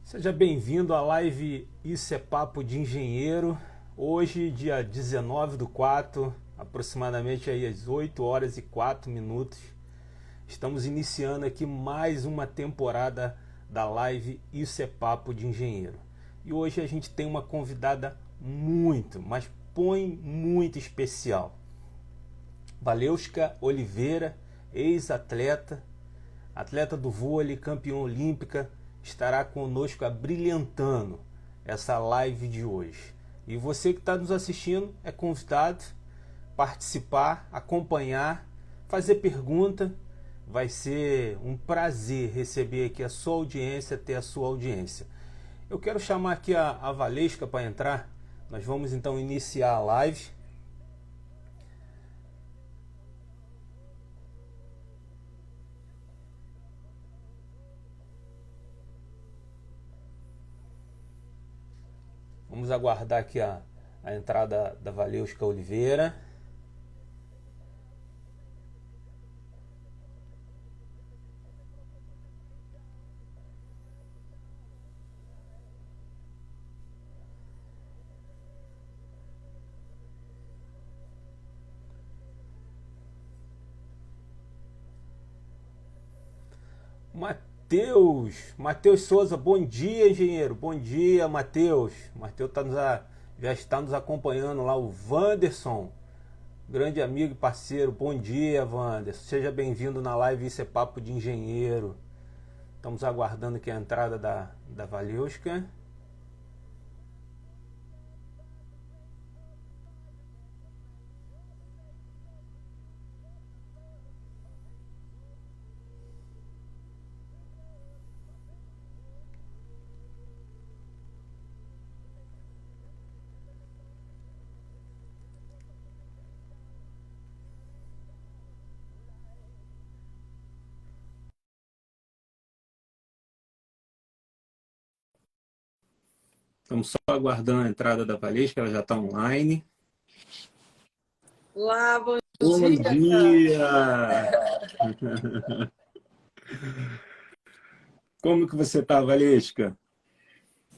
Seja bem-vindo à live Isso é Papo de Engenheiro. Hoje, dia 19 do 4, aproximadamente aí às 8 horas e 4 minutos. Estamos iniciando aqui mais uma temporada da live Isso é Papo de Engenheiro. E hoje a gente tem uma convidada muito especial. Valeuska Oliveira, ex-atleta, atleta do vôlei, campeã olímpica, estará conosco abrilhantando essa live de hoje. E você que está nos assistindo é convidado a participar, acompanhar, fazer pergunta. Vai ser um prazer receber aqui a sua audiência, ter a sua audiência. Eu quero chamar aqui a Valeuska para entrar. Nós vamos então iniciar a live. Vamos aguardar aqui a entrada da Valeuska Oliveira. Matheus Souza, bom dia, engenheiro. Bom dia, Matheus. Matheus já está nos acompanhando lá. O Wanderson, grande amigo e parceiro. Bom dia, Wanderson. Seja bem-vindo na live Isso é Papo de Engenheiro. Estamos aguardando aqui a entrada da Valeuska. Estamos só aguardando a entrada da Valeuska, ela já está online. Olá, bom Bom dia. dia! Como que você está, Valeuska?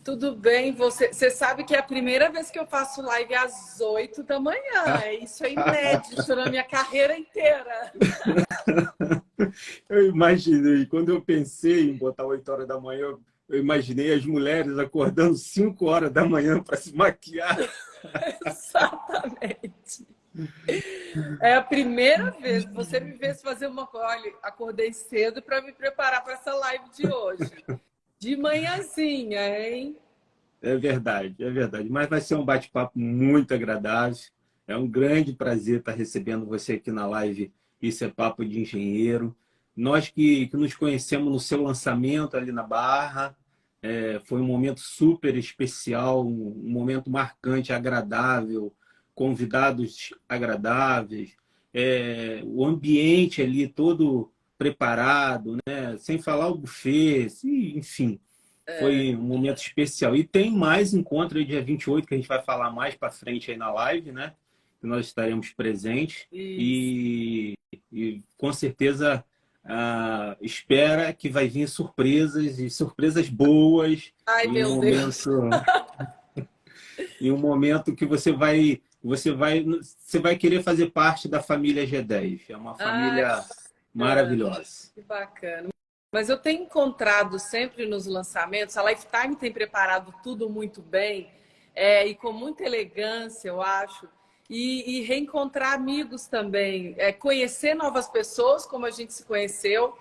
Tudo bem? Você sabe que é a primeira vez que eu faço live às 8 da manhã. Isso é inédito na minha carreira inteira. Eu imaginei, quando eu pensei em botar 8 horas da manhã, eu imaginei as mulheres acordando 5 horas da manhã para se maquiar. Exatamente. É a primeira vez que você me fez fazer uma coisa. Olha, acordei cedo para me preparar para essa live de hoje. De manhãzinha, hein? É verdade, é verdade. Mas vai ser um bate-papo muito agradável. É um grande prazer estar recebendo você aqui na live Isso é Papo de Engenheiro. Nós que nos conhecemos no seu lançamento ali na Barra, foi um momento super especial, um momento marcante, agradável, convidados agradáveis, o ambiente ali todo preparado, né? Sem falar o buffet, enfim. Foi um momento especial. E tem mais encontro aí dia 28 que a gente vai falar mais para frente aí na live, né? Que nós estaremos presentes. E com certeza espera que vai vir surpresas e surpresas boas Ai, em um meu Deus. momento, em um momento que você vai querer fazer parte da família G10. É uma Ai, família maravilhosa. que bacana. Mas eu tenho encontrado sempre nos lançamentos, a Lifetime tem preparado tudo muito bem, e com muita elegância, eu acho, e reencontrar amigos também, conhecer novas pessoas, como a gente se conheceu,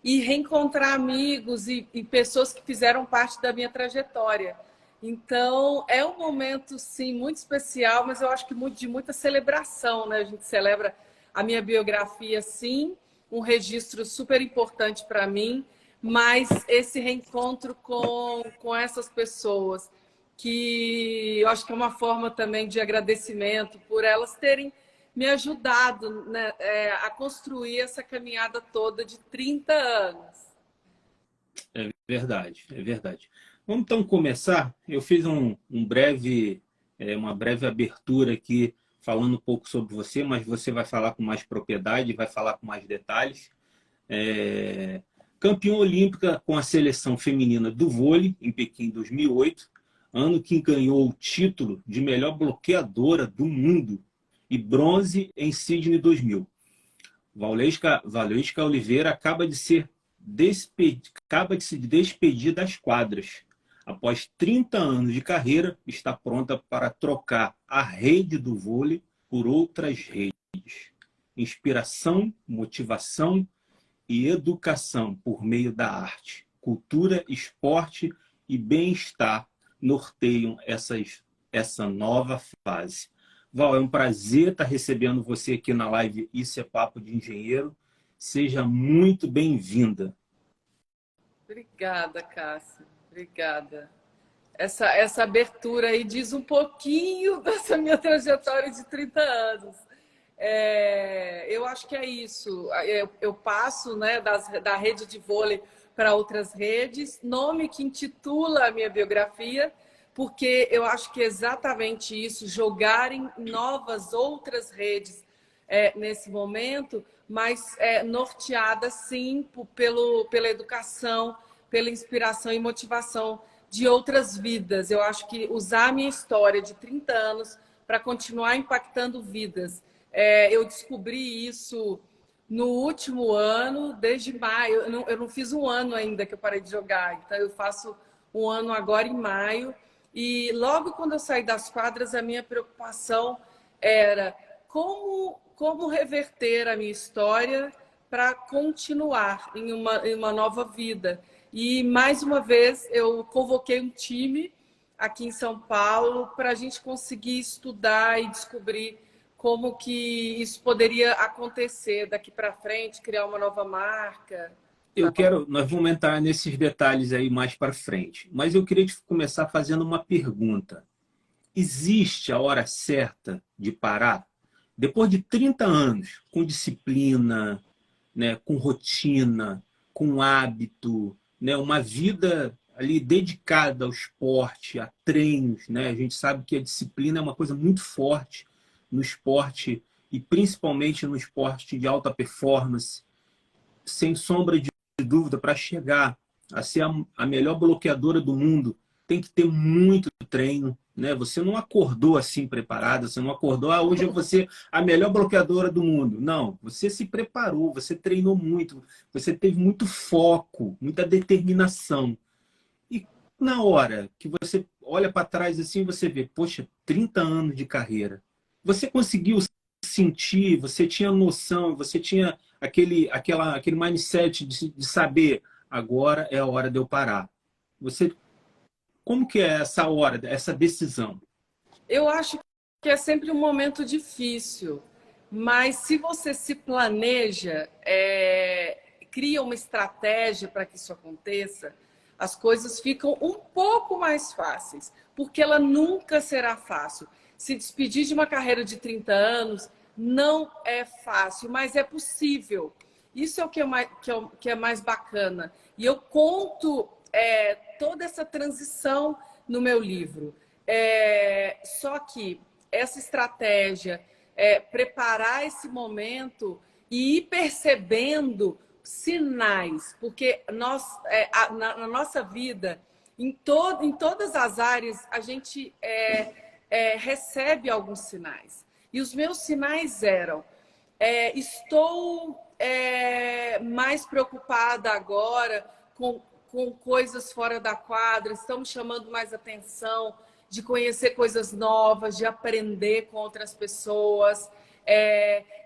e reencontrar amigos e pessoas que fizeram parte da minha trajetória. Então, é um momento, sim, muito especial, mas eu acho que de muita celebração, né? A gente celebra a minha biografia, sim, um registro super importante para mim, mas esse reencontro com essas pessoas, que eu acho que é uma forma também de agradecimento por elas terem me ajudado, né, a construir essa caminhada toda de 30 anos. É verdade, é verdade. Vamos então começar. Eu fiz uma breve abertura aqui, falando um pouco sobre você, mas você vai falar com mais propriedade, vai falar com mais detalhes. É, Campeã olímpica com a seleção feminina do vôlei em Pequim 2008, ano que ganhou o título de melhor bloqueadora do mundo, e bronze em Sydney 2000. Valesca Oliveira acaba de se despedir das quadras. Após 30 anos de carreira, está pronta para trocar a rede do vôlei por outras redes. Inspiração, motivação e educação por meio da arte, cultura, esporte e bem-estar norteiam essa nova fase. Val, é um prazer estar recebendo você aqui na live Isso é Papo de Engenheiro. Seja muito bem-vinda. Obrigada, Cássio. Obrigada. Essa abertura aí diz um pouquinho dessa minha trajetória de 30 anos. Eu acho que é isso. Eu passo, né, da rede de vôlei para outras redes, nome que intitula a minha biografia, porque eu acho que é exatamente isso, jogarem novas outras redes nesse momento, mas norteada, sim, pela educação, pela inspiração e motivação de outras vidas. Eu acho que usar a minha história de 30 anos para continuar impactando vidas. Eu descobri isso no último ano, desde maio. Eu não fiz um ano ainda que eu parei de jogar, então eu faço um ano agora em maio. E logo quando eu saí das quadras, a minha preocupação era como reverter a minha história para continuar em uma nova vida. E, mais uma vez, eu convoquei um time aqui em São Paulo para a gente conseguir estudar e descobrir como que isso poderia acontecer daqui para frente, criar uma nova marca. Nós vamos entrar nesses detalhes aí mais para frente, mas eu queria começar fazendo uma pergunta. Existe a hora certa de parar? Depois de 30 anos, com disciplina, né, com rotina, com hábito, né, uma vida ali dedicada ao esporte, a treinos, né? A gente sabe que a disciplina é uma coisa muito forte no esporte e principalmente no esporte de alta performance, sem sombra de dúvida, para chegar a ser a melhor bloqueadora do mundo, tem que ter muito treino, né? Você não acordou assim preparada, você não acordou, hoje eu vou ser a melhor bloqueadora do mundo. Não, você se preparou, você treinou muito, você teve muito foco, muita determinação. E na hora que você olha para trás assim, você vê, poxa, 30 anos de carreira. Você conseguiu sentir, você tinha noção, você tinha aquele mindset de saber, agora é a hora de eu parar. Como que é essa hora, essa decisão? Eu acho que é sempre um momento difícil, mas se você se planeja, cria uma estratégia para que isso aconteça, as coisas ficam um pouco mais fáceis, porque ela nunca será fácil. Se despedir de uma carreira de 30 anos não é fácil, mas é possível. Isso é o que é mais bacana. E eu conto toda essa transição no meu livro. Só que essa estratégia, preparar esse momento e ir percebendo sinais, porque na nossa vida, em todas as áreas, a gente recebe alguns sinais. E os meus sinais eram: estou mais preocupada agora com coisas fora da quadra, estão me chamando mais atenção, de conhecer coisas novas, de aprender com outras pessoas.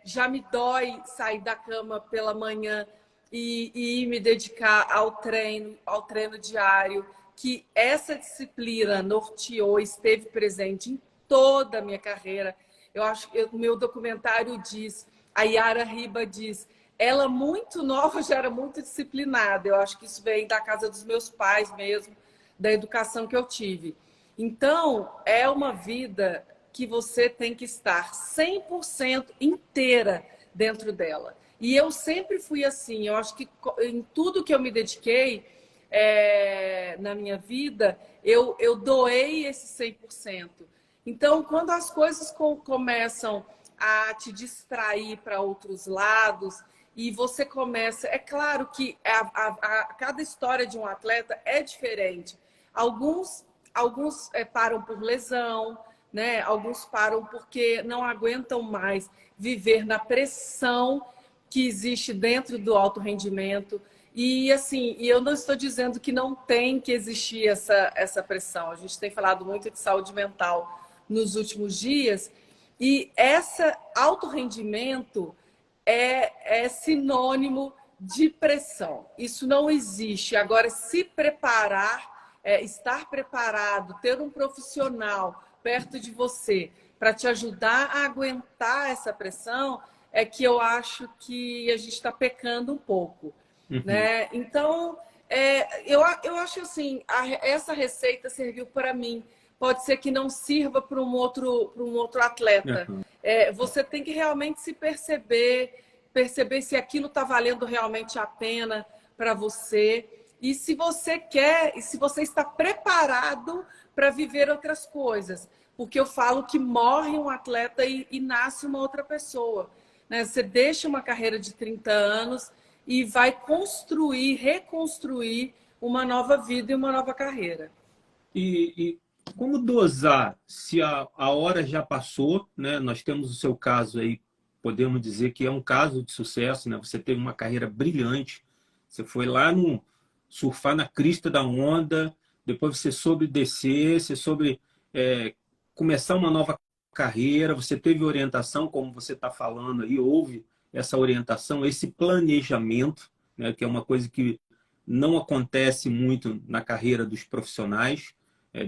Já me dói sair da cama pela manhã e me dedicar ao treino diário, que essa disciplina norteou, esteve presente em toda a minha carreira. Eu acho que o meu documentário diz, a Yara Riba diz, ela muito nova já era muito disciplinada. Eu acho que isso vem da casa dos meus pais mesmo, da educação que eu tive. Então, é uma vida que você tem que estar 100% inteira dentro dela. E eu sempre fui assim. Eu acho que em tudo que eu me dediquei na minha vida, eu doei esse 100%. Então, quando as coisas começam a te distrair para outros lados e você começa... É claro que cada história de um atleta é diferente. Alguns param por lesão, né? Alguns param porque não aguentam mais viver na pressão que existe dentro do alto rendimento. E assim, eu não estou dizendo que não tem que existir essa pressão. A gente tem falado muito de saúde mental nos últimos dias, e esse alto rendimento é sinônimo de pressão. Isso não existe. Agora, se preparar, estar preparado, ter um profissional perto de você para te ajudar a aguentar essa pressão, é que eu acho que a gente está pecando um pouco. Uhum. Né? Então, eu acho assim, essa receita serviu para mim. Pode ser que não sirva para um outro atleta. Uhum. Você tem que realmente se perceber se aquilo está valendo realmente a pena para você. E se você quer, e se você está preparado para viver outras coisas. Porque eu falo que morre um atleta e nasce uma outra pessoa. Né? Você deixa uma carreira de 30 anos e vai construir, reconstruir uma nova vida e uma nova carreira. E como dosar se a hora já passou, né? Nós temos o seu caso aí, podemos dizer que é um caso de sucesso, né? Você teve uma carreira brilhante, você foi lá no surfar na crista da onda, depois você soube descer, você soube começar uma nova carreira, você teve orientação, como você está falando aí, houve essa orientação, esse planejamento, né? Que é uma coisa que não acontece muito na carreira dos profissionais,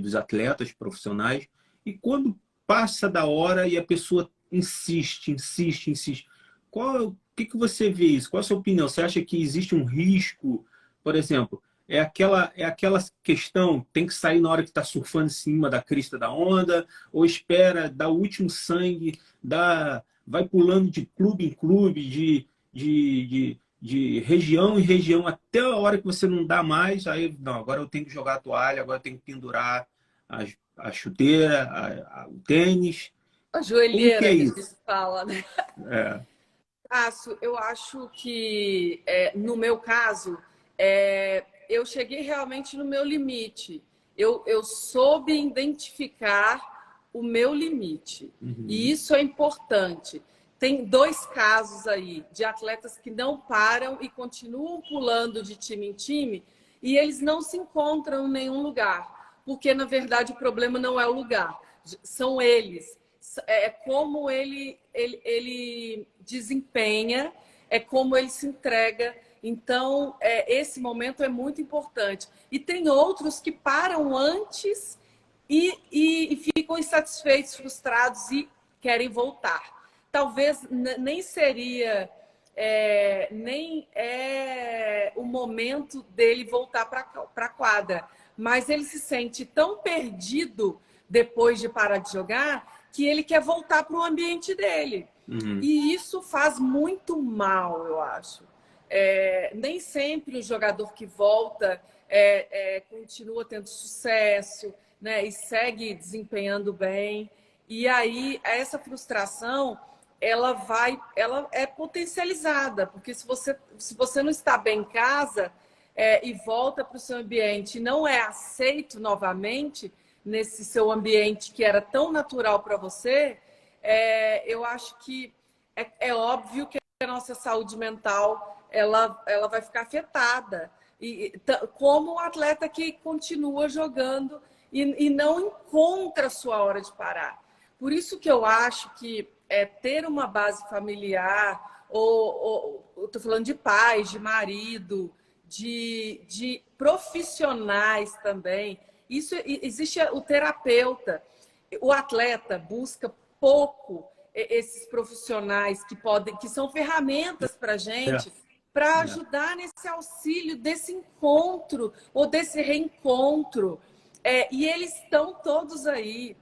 dos atletas profissionais, e quando passa da hora e a pessoa insiste, insiste, insiste, o que você vê isso? Qual a sua opinião? Você acha que existe um risco, por exemplo, é aquela questão, tem que sair na hora que está surfando em cima da crista da onda, ou espera, dá o último sangue, vai pulando de clube em clube, de região em região, até a hora que você não dá mais, aí, não, agora eu tenho que jogar a toalha, agora eu tenho que pendurar a chuteira, o tênis. A Como que é joelheira que a gente isso? fala, né? É. Eu acho que, no meu caso, eu cheguei realmente no meu limite. Eu soube identificar o meu limite. E Uhum. isso é importante. Tem dois casos aí de atletas que não param e continuam pulando de time em time e eles não se encontram em nenhum lugar. Porque, na verdade, o problema não é o lugar, são eles. É como ele desempenha, é como ele se entrega. Então, esse momento é muito importante. E tem outros que param antes e ficam insatisfeitos, frustrados e querem voltar. Talvez nem seria, nem é o momento dele voltar para a quadra, mas ele se sente tão perdido depois de parar de jogar que ele quer voltar para o ambiente dele. Uhum. E isso faz muito mal, eu acho. Nem sempre o jogador que volta continua tendo sucesso, né, e segue desempenhando bem. E aí essa frustração ela é potencializada, porque se você não está bem em casa e volta para o seu ambiente e não é aceito novamente nesse seu ambiente que era tão natural para você, eu acho que é óbvio que a nossa saúde mental ela vai ficar afetada. Como um atleta que continua jogando e não encontra a sua hora de parar. Por isso que eu acho que ter uma base familiar, ou estou falando de pais, de marido, de profissionais também. Isso existe o terapeuta. O atleta busca pouco esses profissionais que são ferramentas para a É, gente, para é. ajudar nesse auxílio desse encontro ou desse reencontro. E eles estão todos aí.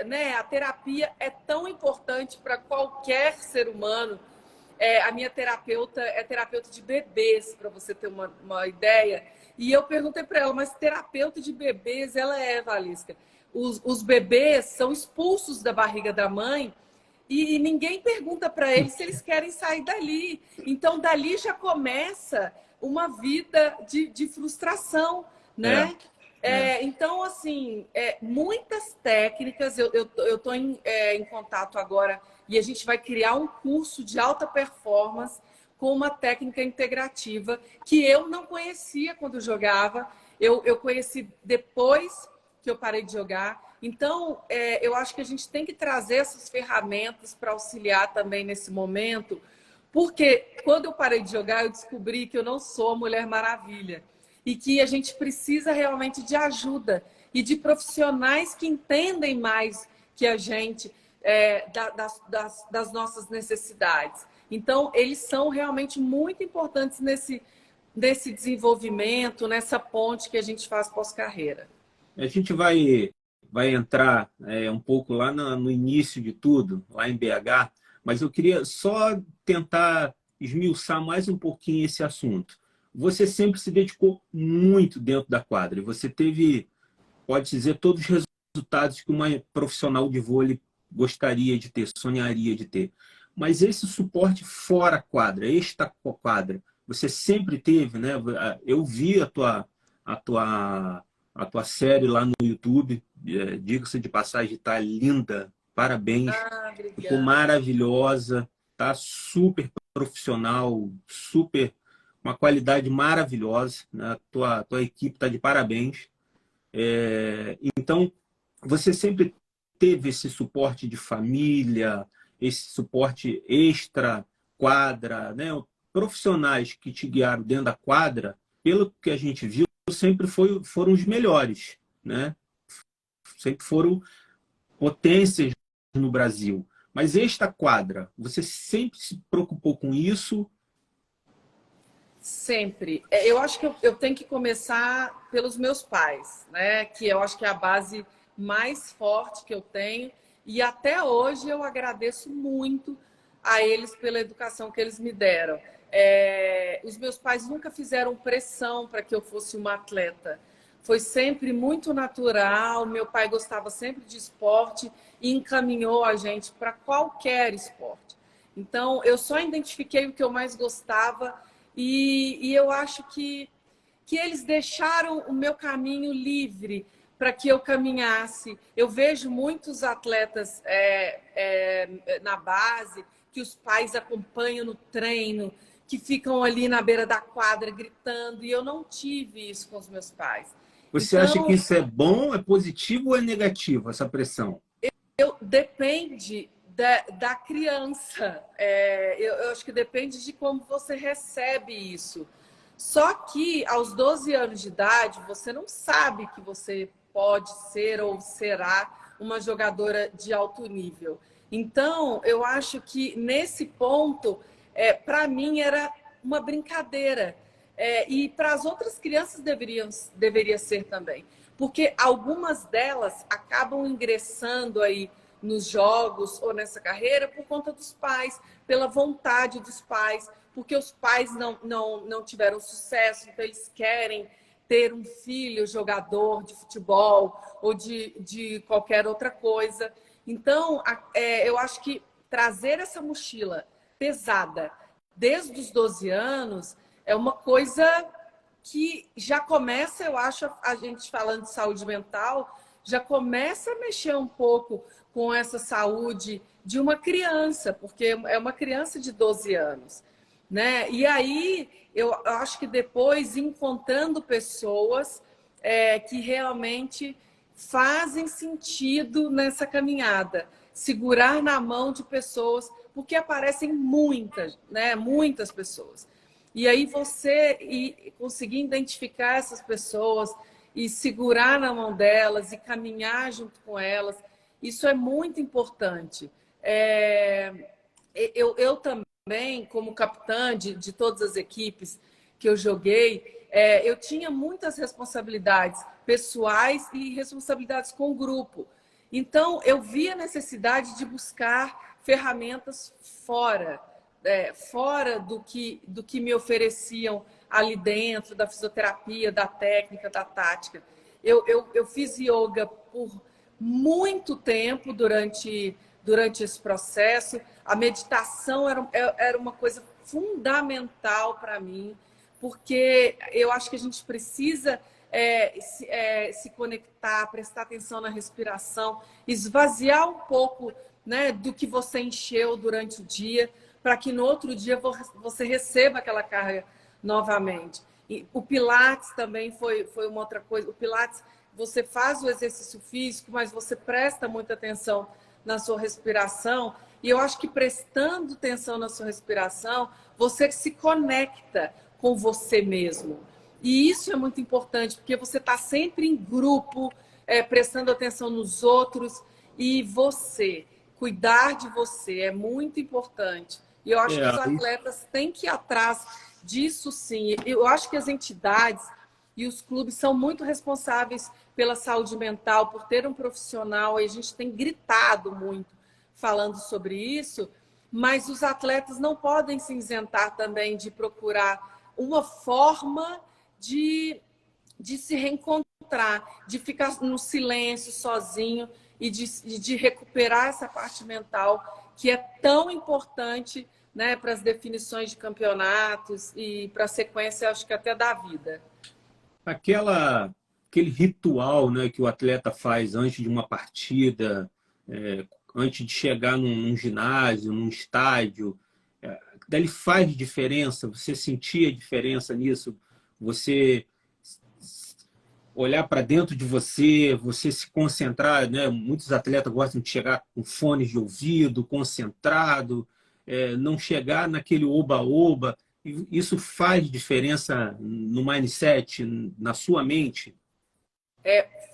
Né? A terapia é tão importante para qualquer ser humano. A minha terapeuta é terapeuta de bebês, para você ter uma ideia. E eu perguntei para ela, mas terapeuta de bebês ela Valesca? Os bebês são expulsos da barriga da mãe e ninguém pergunta para eles se eles querem sair dali. Então, dali já começa uma vida de frustração, É, né? é. Então, assim, muitas técnicas, eu estou em contato agora e a gente vai criar um curso de alta performance com uma técnica integrativa que eu não conhecia quando jogava, eu conheci depois que eu parei de jogar. Então, eu acho que a gente tem que trazer essas ferramentas para auxiliar também nesse momento, porque quando eu parei de jogar, eu descobri que eu não sou a Mulher Maravilha e que a gente precisa realmente de ajuda e de profissionais que entendem mais que a gente das nossas necessidades. Então, eles são realmente muito importantes nesse desenvolvimento, nessa ponte que a gente faz pós-carreira. A gente vai entrar um pouco lá no início de tudo, lá em BH, mas eu queria só tentar esmiuçar mais um pouquinho esse assunto. Você sempre se dedicou muito dentro da quadra, e você teve, pode dizer, todos os resultados que uma profissional de vôlei gostaria de ter, sonharia de ter. Mas esse suporte fora quadra, extra quadra, você sempre teve, né? Eu vi a tua, a tua série lá no YouTube, diga-se de passagem, tá linda, parabéns, Ah, ficou obrigada. maravilhosa, tá super profissional, super, uma qualidade maravilhosa, né? Tua equipe tá de parabéns. Então, você sempre teve esse suporte de família, esse suporte extra quadra, né? Profissionais que te guiaram dentro da quadra, pelo que a gente viu, sempre foram os melhores, né? Sempre foram potências no Brasil. Mas esta quadra, você sempre se preocupou com isso? Sempre. Eu acho que eu tenho que começar pelos meus pais, né? Que eu acho que é a base mais forte que eu tenho. E até hoje eu agradeço muito a eles pela educação que eles me deram. Os meus pais nunca fizeram pressão para que eu fosse uma atleta. Foi sempre muito natural. Meu pai gostava sempre de esporte e encaminhou a gente para qualquer esporte. Então, eu só identifiquei o que eu mais gostava e eu acho que eles deixaram o meu caminho livre para que eu caminhasse. Eu vejo muitos atletas na base que os pais acompanham no treino, que ficam ali na beira da quadra gritando, e eu não tive isso com os meus pais. Você acha que Então, isso é bom, é positivo ou é negativo, essa pressão? depende da criança. Eu acho que depende de como você recebe isso. Só que aos 12 anos de idade, você não sabe que você pode ser ou será uma jogadora de alto nível. Então, eu acho que nesse ponto, para mim, era uma brincadeira. E para as outras crianças deveria ser também. Porque algumas delas acabam ingressando aí nos jogos ou nessa carreira por conta dos pais, pela vontade dos pais, porque os pais não tiveram sucesso, então eles querem ter um filho jogador de futebol ou de qualquer outra coisa. Então, eu acho que trazer essa mochila pesada desde os 12 anos é uma coisa que já começa, eu acho, a gente falando de saúde mental, já começa a mexer um pouco com essa saúde de uma criança, porque é uma criança de 12 anos, né? E aí eu acho que depois encontrando pessoas que realmente fazem sentido nessa caminhada, segurar na mão de pessoas, porque aparecem muitas, né? Muitas pessoas. E aí você conseguir identificar essas pessoas e segurar na mão delas e caminhar junto com elas, isso é muito importante. Eu também, como capitã de todas as equipes que eu joguei, eu tinha muitas responsabilidades pessoais e responsabilidades com o grupo. Então, eu vi a necessidade de buscar ferramentas fora do que me ofereciam ali dentro, da fisioterapia, da técnica, da tática. Eu fiz yoga por muito tempo durante esse processo. A meditação era uma coisa fundamental para mim, porque eu acho que a gente precisa se conectar, prestar atenção na respiração, esvaziar um pouco, né, do que você encheu durante o dia, para que no outro dia você receba aquela carga novamente. E o Pilates também foi uma outra coisa. O Pilates, você faz o exercício físico, mas você presta muita atenção na sua respiração. E eu acho que prestando atenção na sua respiração, você se conecta com você mesmo. E isso é muito importante, porque você está sempre em grupo, prestando atenção nos outros. E você, cuidar de você é muito importante. E eu acho que os atletas têm que ir atrás disso, sim. Eu acho que as entidades e os clubes são muito responsáveis pela saúde mental, por ter um profissional. E a gente tem gritado muito falando sobre isso, mas os atletas não podem se isentar também de procurar uma forma de se reencontrar, de ficar no silêncio, sozinho, e de recuperar essa parte mental que é tão importante, né, para as definições de campeonatos e para a sequência, acho que até da vida. Aquele ritual, né, que o atleta faz antes de uma partida, antes de chegar num ginásio, num estádio, dele faz diferença? Você sentia diferença nisso? Você olhar para dentro de você, você se concentrar, né? Muitos atletas gostam de chegar com fones de ouvido, concentrado, não chegar naquele oba-oba. Isso faz diferença no mindset, na sua mente?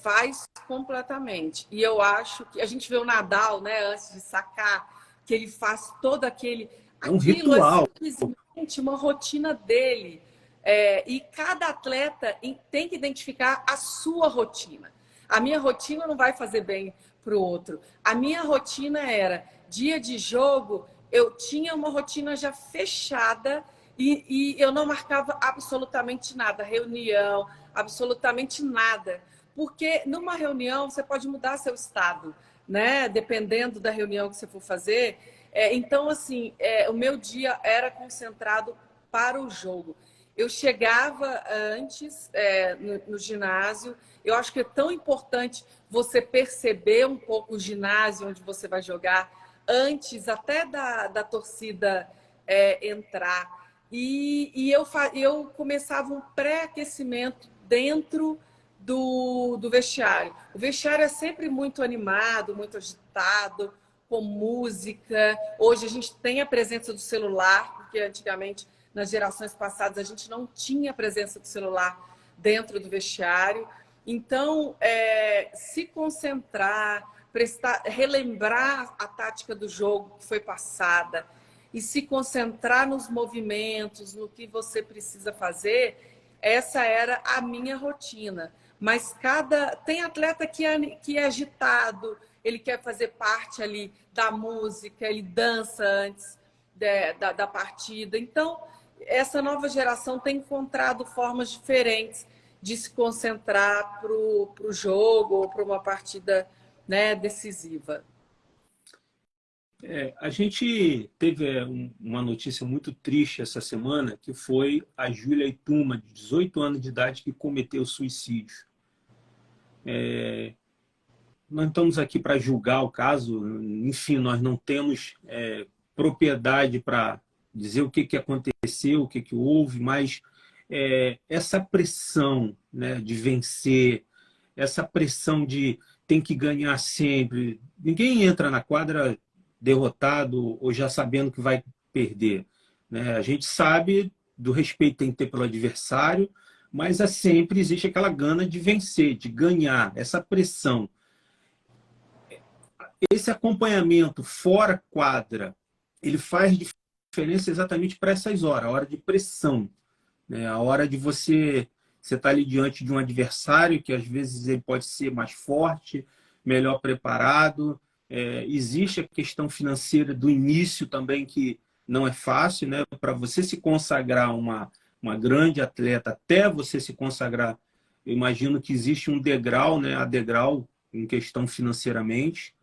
Faz completamente. E eu acho que a gente vê o Nadal, né, antes de sacar, que ele faz todo aquele... É um Aquilo é ritual. simplesmente uma rotina dele. E cada atleta tem que identificar a sua rotina. A minha rotina não vai fazer bem para o outro. A minha rotina era dia de jogo, eu tinha uma rotina já fechada e eu não marcava absolutamente nada, reunião, absolutamente nada. Porque numa reunião você pode mudar seu estado, né? Dependendo da reunião que você for fazer. Então, assim, o meu dia era concentrado para o jogo. Eu chegava antes no ginásio. Eu acho que é tão importante você perceber um pouco o ginásio onde você vai jogar antes até da torcida entrar. E eu começava um pré-aquecimento dentro do vestiário. O vestiário é sempre muito animado, muito agitado, com música. Hoje a gente tem a presença do celular, porque antigamente, nas gerações passadas, a gente não tinha a presença do celular dentro do vestiário. Então, se concentrar, relembrar a tática do jogo que foi passada e se concentrar nos movimentos, no que você precisa fazer, essa era a minha rotina. Mas tem atleta que é agitado, ele quer fazer parte ali da música, ele dança antes da partida. Então, essa nova geração tem encontrado formas diferentes de se concentrar para o jogo ou para uma partida, né, decisiva. A gente teve uma notícia muito triste essa semana, que foi a Júlia Ituma, de 18 anos de idade, que cometeu suicídio. Nós estamos aqui para julgar o caso, enfim, nós não temos propriedade para dizer o que aconteceu, o que houve, mas essa pressão, né, de vencer, essa pressão de tem que ganhar sempre. Ninguém entra na quadra derrotado ou já sabendo que vai perder, né? A gente sabe do respeito que tem que ter pelo adversário, mas sempre existe aquela gana de vencer, de ganhar, essa pressão. Esse acompanhamento fora quadra, ele faz diferença exatamente para essas horas, a hora de pressão, né? A hora de você estar ali diante de um adversário que às vezes ele pode ser mais forte, melhor preparado. Existe a questão financeira do início também, que não é fácil, né? Para você se consagrar uma grande atleta, até você se consagrar, eu imagino que existe um degrau, né? A degrau em questão financeiramente.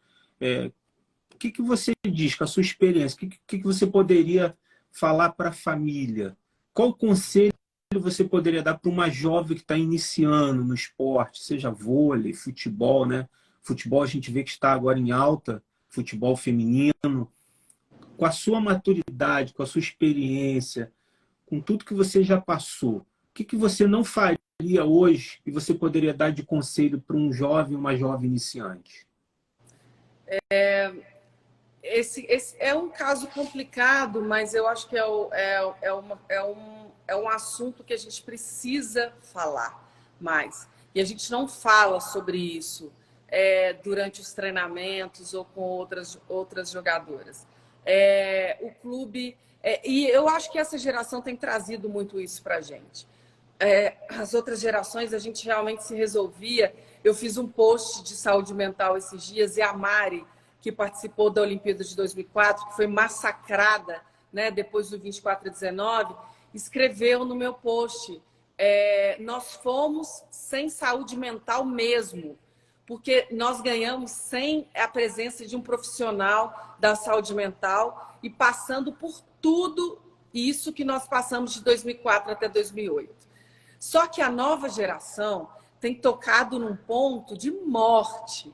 que você diz com a sua experiência? O que você poderia falar para a família? Qual conselho você poderia dar para uma jovem que está iniciando no esporte, seja vôlei, futebol, né? Futebol a gente vê que está agora em alta, futebol feminino. Com a sua maturidade, com a sua experiência, com tudo que você já passou, o que você não faria hoje e você poderia dar de conselho para um jovem, uma jovem iniciante? Esse é um caso complicado, mas eu acho que é um assunto que a gente precisa falar mais. E a gente não fala sobre isso durante os treinamentos ou com outras jogadoras. O clube... e eu acho que essa geração tem trazido muito isso para a gente. As outras gerações, a gente realmente se resolvia. Eu fiz um post de saúde mental esses dias e a Mari, que participou da Olimpíada de 2004, que foi massacrada, né, depois do 24/19, escreveu no meu post: nós fomos sem saúde mental mesmo, porque nós ganhamos sem a presença de um profissional da saúde mental e passando por tudo isso que nós passamos de 2004 até 2008. Só que a nova geração tem tocado num ponto de morte.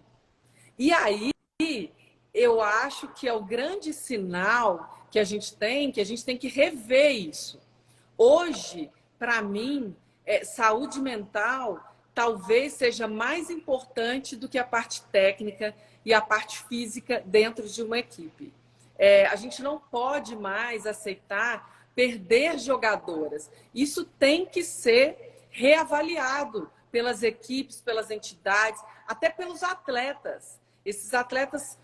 E aí, eu acho que é o grande sinal que a gente tem que rever isso. Hoje, para mim, saúde mental talvez seja mais importante do que a parte técnica e a parte física dentro de uma equipe. A gente não pode mais aceitar perder jogadoras. Isso tem que ser reavaliado pelas equipes, pelas entidades, até pelos atletas. Esses atletas,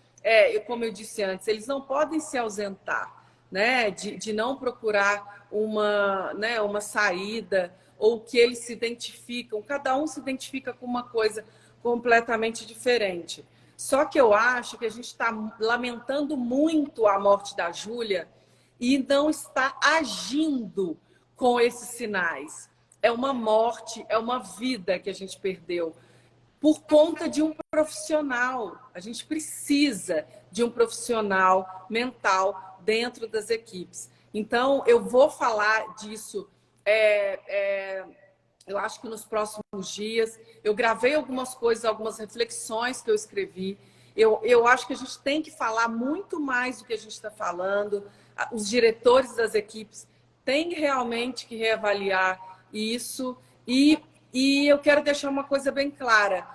como eu disse antes, eles não podem se ausentar, né, de não procurar uma saída, ou que eles se identificam, cada um se identifica com uma coisa completamente diferente. Só que eu acho que a gente está lamentando muito a morte da Júlia e não está agindo com esses sinais. É uma morte, é uma vida que a gente perdeu por conta de um profissional. A gente precisa de um profissional mental dentro das equipes. Então, eu vou falar disso, eu acho que nos próximos dias. Eu gravei algumas coisas, algumas reflexões que eu escrevi. Eu acho que a gente tem que falar muito mais do que a gente está falando. Os diretores das equipes têm realmente que reavaliar isso. E eu quero deixar uma coisa bem clara.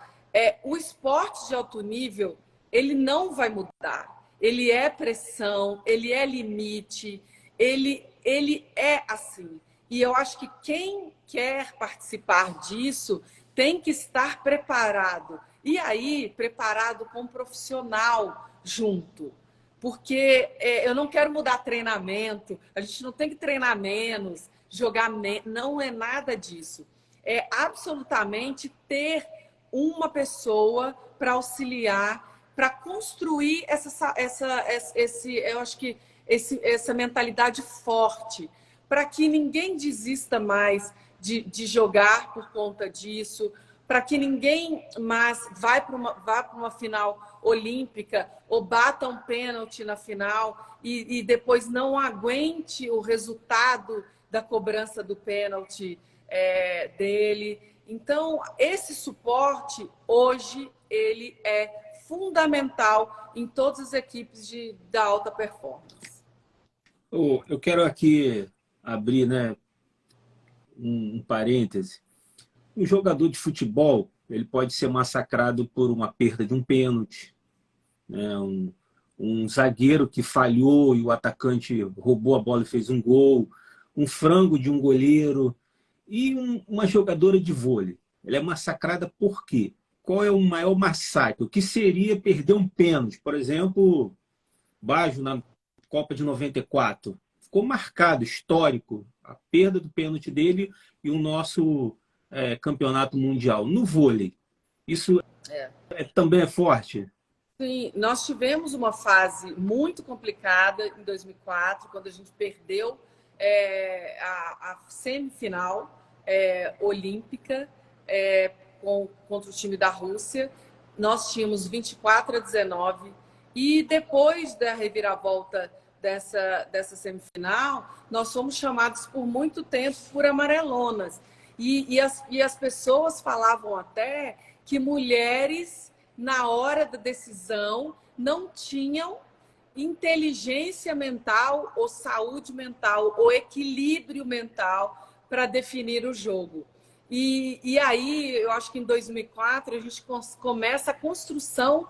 O esporte de alto nível, ele não vai mudar. Ele é pressão, ele é limite, ele é assim. E eu acho que quem quer participar disso tem que estar preparado. E aí, preparado com um profissional junto. Porque eu não quero mudar treinamento, a gente não tem que treinar menos, jogar menos, não é nada disso. É absolutamente ter uma pessoa para auxiliar, para construir eu acho que essa mentalidade forte, para que ninguém desista mais de jogar por conta disso, para que ninguém mais vá para uma final olímpica ou bata um pênalti na final e depois não aguente o resultado da cobrança do pênalti dele. Então, esse suporte, hoje, ele é fundamental em todas as equipes da alta performance. Eu quero aqui abrir, né, um parêntese. Um jogador de futebol, ele pode ser massacrado por uma perda de um pênalti, né? Um zagueiro que falhou e o atacante roubou a bola e fez um gol, um frango de um goleiro, e uma jogadora de vôlei. Ela é massacrada por quê? Qual é o maior massacre? O que seria perder um pênalti? Por exemplo, Baggio na Copa de 94. Ficou marcado, histórico, a perda do pênalti dele e o nosso campeonato mundial. No vôlei, isso também é forte? Sim, nós tivemos uma fase muito complicada em 2004, quando a gente perdeu a semifinal olímpica contra o time da Rússia. Nós tínhamos 24/19 E depois da reviravolta dessa semifinal, nós fomos chamados por muito tempo por amarelonas. E as pessoas falavam até que mulheres, na hora da decisão, não tinham inteligência mental ou saúde mental ou equilíbrio mental para definir o jogo. E aí, eu acho que em 2004, a gente começa a construção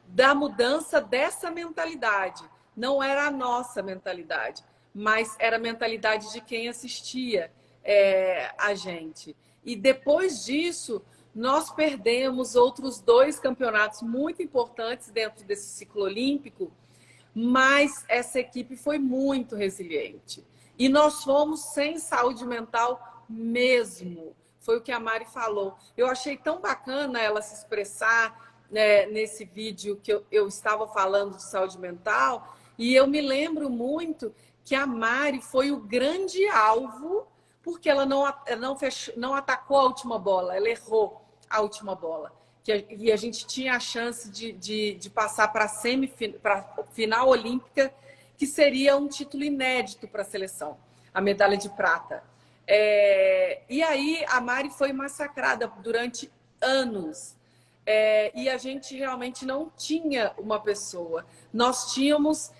da mudança dessa mentalidade. Não era a nossa mentalidade, mas era a mentalidade de quem assistia a gente. E depois disso, nós perdemos outros 2 campeonatos muito importantes dentro desse ciclo olímpico, mas essa equipe foi muito resiliente. E nós fomos sem saúde mental mesmo. Foi o que a Mari falou. Eu achei tão bacana ela se expressar, né, nesse vídeo que eu estava falando de saúde mental. E eu me lembro muito que a Mari foi o grande alvo, porque ela não atacou a última bola, ela errou a última bola. E a gente tinha a chance de passar para a final olímpica, que seria um título inédito para a seleção, a medalha de prata. E aí a Mari foi massacrada durante anos. E a gente realmente não tinha uma pessoa. Nós tínhamos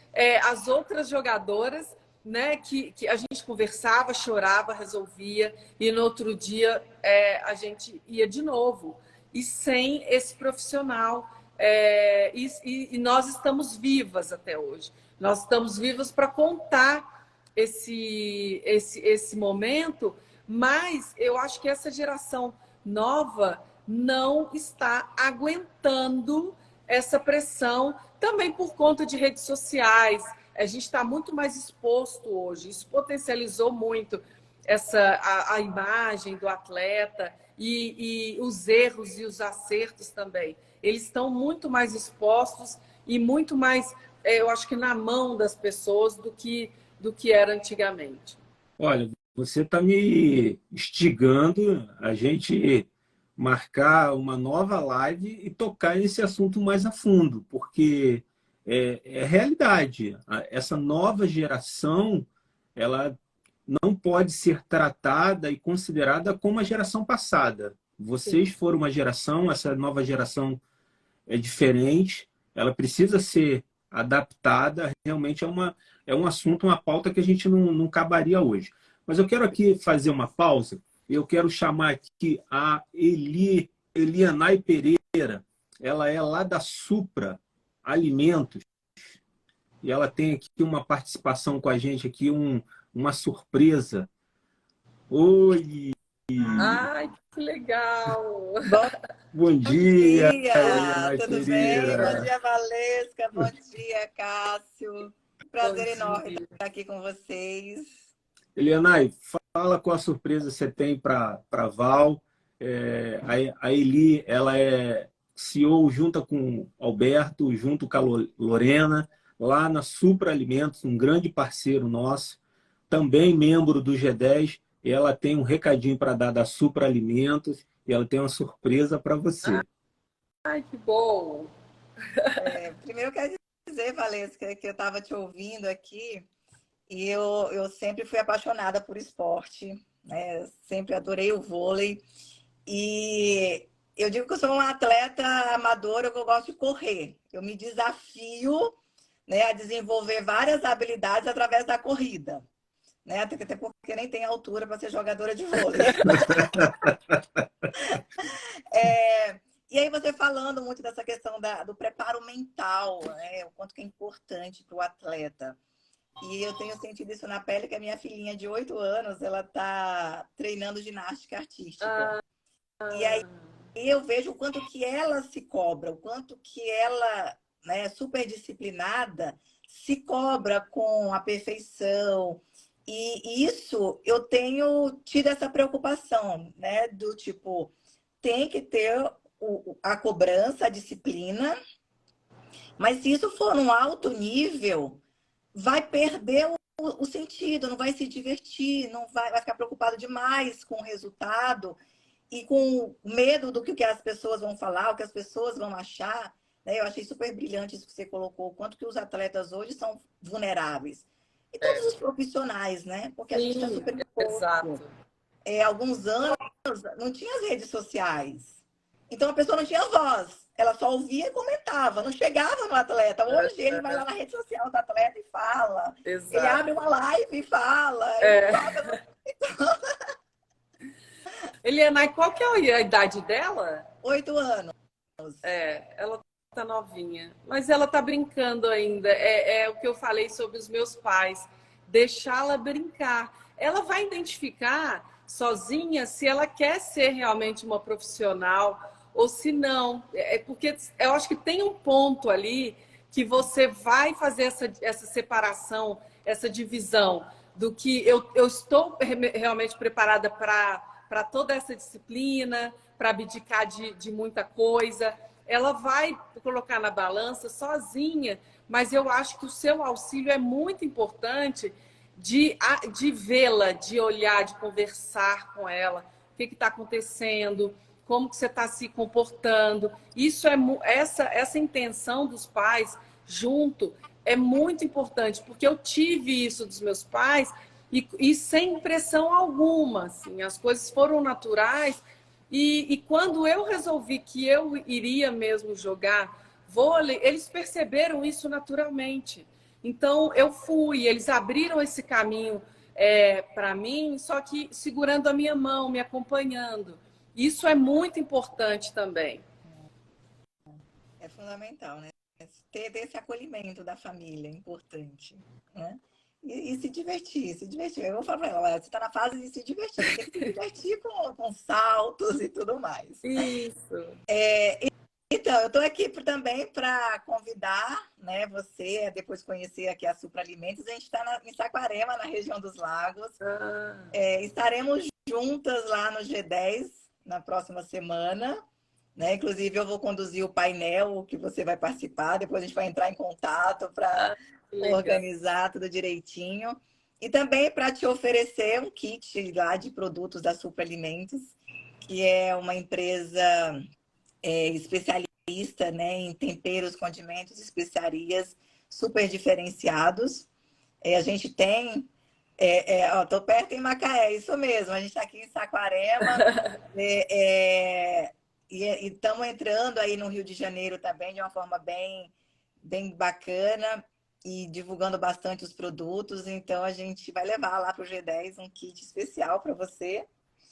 as outras jogadoras, né, que a gente conversava, chorava, resolvia, e no outro dia a gente ia de novo. E sem esse profissional. E nós estamos vivas até hoje. Nós estamos vivas para contar esse momento, mas eu acho que essa geração nova não está aguentando essa pressão, também por conta de redes sociais. A gente está muito mais exposto hoje. Isso potencializou muito a imagem do atleta e os erros e os acertos também. Eles estão muito mais expostos e muito mais, eu acho que na mão das pessoas do que era antigamente. Olha, você está me instigando a gente marcar uma nova live e tocar esse assunto mais a fundo, porque é realidade. Essa nova geração, ela não pode ser tratada e considerada como a geração passada. Vocês Sim. foram uma geração, essa nova geração é diferente, ela precisa ser adaptada, realmente é um assunto, uma pauta que a gente não cabaria hoje. Mas eu quero aqui fazer uma pausa, eu quero chamar aqui a Elianai Pereira, ela é lá da Supra Alimentos, e ela tem aqui uma participação com a gente, aqui uma surpresa. Oi! Ai, que legal! Bom Bom dia, dia, Elianai tudo bem? Bom Pereira! dia, Valesca. Bom dia, Cássio. Bom Prazer enorme dia. estar aqui com vocês. Elianai, fala qual a surpresa você tem para a Val. A Eli, ela é CEO junto com o Alberto, junto com a Lorena, lá na Supra Alimentos, um grande parceiro nosso, também membro do G10, e ela tem um recadinho para dar da Supra Alimentos, e ela tem uma surpresa para você. Ai, que bom! Primeiro eu quero dizer, Valesca, que eu estava te ouvindo aqui e eu sempre fui apaixonada por esporte, né? Sempre adorei o vôlei e eu digo que eu sou uma atleta amadora, que eu gosto de correr. Eu me desafio, né, a desenvolver várias habilidades através da corrida. Né? Até porque nem tem altura para ser jogadora de vôlei. E aí você falando muito dessa questão do preparo mental, né? O quanto que é importante para o atleta. E eu tenho sentido isso na pele, que a minha filhinha de 8 anos, ela está treinando ginástica artística. E aí eu vejo o quanto que ela se cobra, o quanto que ela, né, super disciplinada, se cobra com a perfeição. E isso eu tenho tido essa preocupação, né? Do tipo, tem que ter a cobrança, a disciplina, mas se isso for num alto nível, vai perder o sentido, não vai se divertir, não vai ficar preocupado demais com o resultado e com medo do que as pessoas vão falar, o que as pessoas vão achar. né? Eu achei super brilhante isso que você colocou, o quanto que os atletas hoje são vulneráveis. E todos os profissionais, né? Porque a gente está Sim, super exato. exposto. Alguns anos não tinha as redes sociais. Então a pessoa não tinha voz. Ela só ouvia e comentava, não chegava no atleta. Hoje ele vai lá na rede social do atleta e fala. Ele Exato. abre uma live e fala. Ele É. toca. Eliana, qual que é a idade dela? 8 anos. Ela tá novinha, mas ela tá brincando ainda. É o que eu falei sobre os meus pais. Deixá-la brincar. Ela vai identificar sozinha se ela quer ser realmente uma profissional ou se não. Porque eu acho que tem um ponto ali que você vai fazer essa separação, essa divisão do que eu estou realmente preparada para toda essa disciplina, para abdicar de muita coisa. Ela vai colocar na balança sozinha, mas eu acho que o seu auxílio é muito importante de vê-la, de olhar, de conversar com ela, o que está acontecendo, como que você está se comportando. Isso essa intenção dos pais junto é muito importante, porque eu tive isso dos meus pais e sem pressão alguma, assim, as coisas foram naturais. E quando eu resolvi que eu iria mesmo jogar vôlei, eles perceberam isso naturalmente. Então, eu fui, eles abriram esse caminho para mim, só que segurando a minha mão, me acompanhando. Isso é muito importante também. É fundamental, né? Ter esse acolhimento da família é importante, né? E se divertir, se divertir. Eu vou falar para ela, você está na fase de se divertir, tem que se divertir com saltos e tudo mais. Isso. Então, eu estou aqui também para convidar, né, você a depois conhecer aqui a Supra Alimentos. A gente está em Saquarema, na região dos Lagos. Estaremos juntas lá no G10 na próxima semana. Né? Inclusive, eu vou conduzir o painel que você vai participar. Depois a gente vai entrar em contato para organizar tudo direitinho. E também para te oferecer um kit lá de produtos da Supra Alimentos, que é uma empresa especialista, né, em temperos, condimentos e especiarias super diferenciados. A gente tem... Estou perto em Macaé, isso mesmo. A gente está aqui em Saquarema. E estamos entrando aí no Rio de Janeiro também de uma forma bem bacana e divulgando bastante os produtos. Então, a gente vai levar lá para o G10 um kit especial para você.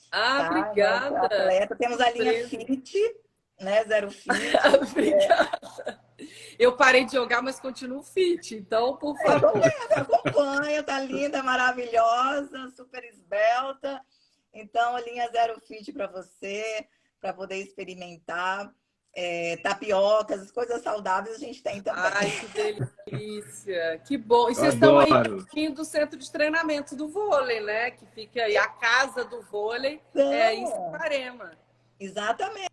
Tá? Obrigada. Atleta. Temos a linha Fit, né? Zero Fit. Obrigada. Eu parei de jogar, mas continuo fit. Então, por favor. Eu acompanho, tá linda, maravilhosa, super esbelta. Então, a linha Zero Fit para você, para poder experimentar. Tapiocas, coisas saudáveis a gente tem também. Ai, que delícia! Que bom! E vocês estão aí pertinho do centro de treinamento do vôlei, né? Que fica aí, a casa do vôlei em Saquarema. Exatamente.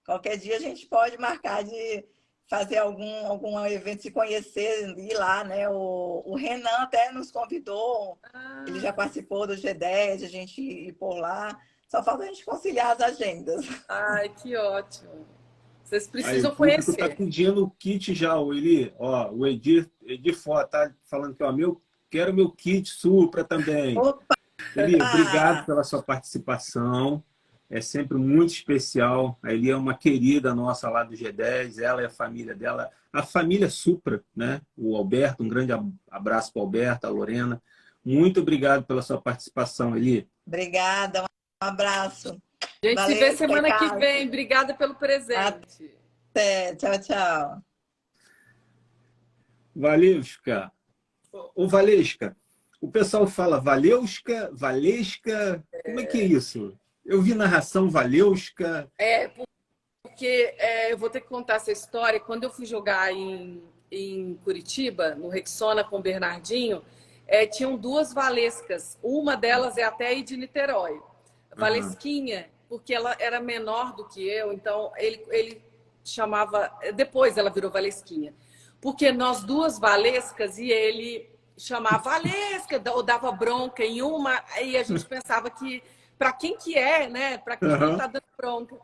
Qualquer dia a gente pode marcar de fazer algum evento, se conhecer, ir lá, né? O Renan até nos convidou, ele já participou do G10, a gente ir por lá. Só falta a gente conciliar as agendas. Ai, que ótimo. Vocês precisam conhecer. O tá pedindo o kit já, o Eli. Ó, o Edir Fó tá falando que quero meu kit Supra também. Opa! Eli, obrigado pela sua participação. É sempre muito especial. A Eli é uma querida nossa lá do G10, ela e a família dela. A família Supra, né? O Alberto, um grande abraço para o Alberto, a Lorena. Muito obrigado pela sua participação, Eli. Obrigada, um abraço. A gente se vê semana que vem. Obrigada pelo presente. Até. Tchau, tchau. Valeuska. Ô, Valesca, o pessoal fala Valeuska, Valesca. Como é que é isso? Eu vi narração Valeuska. Porque eu vou ter que contar essa história. Quando eu fui jogar em Curitiba, no Rexona com o Bernardinho, tinham duas Valescas. Uma delas é até aí de Niterói. Valesquinha, porque ela era menor do que eu, então ele chamava... Depois ela virou Valesquinha. Porque nós duas Valescas e ele chamava Valesca, ou dava bronca em uma, e a gente pensava que... Para quem que é, né? Para quem que ele tá dando bronca.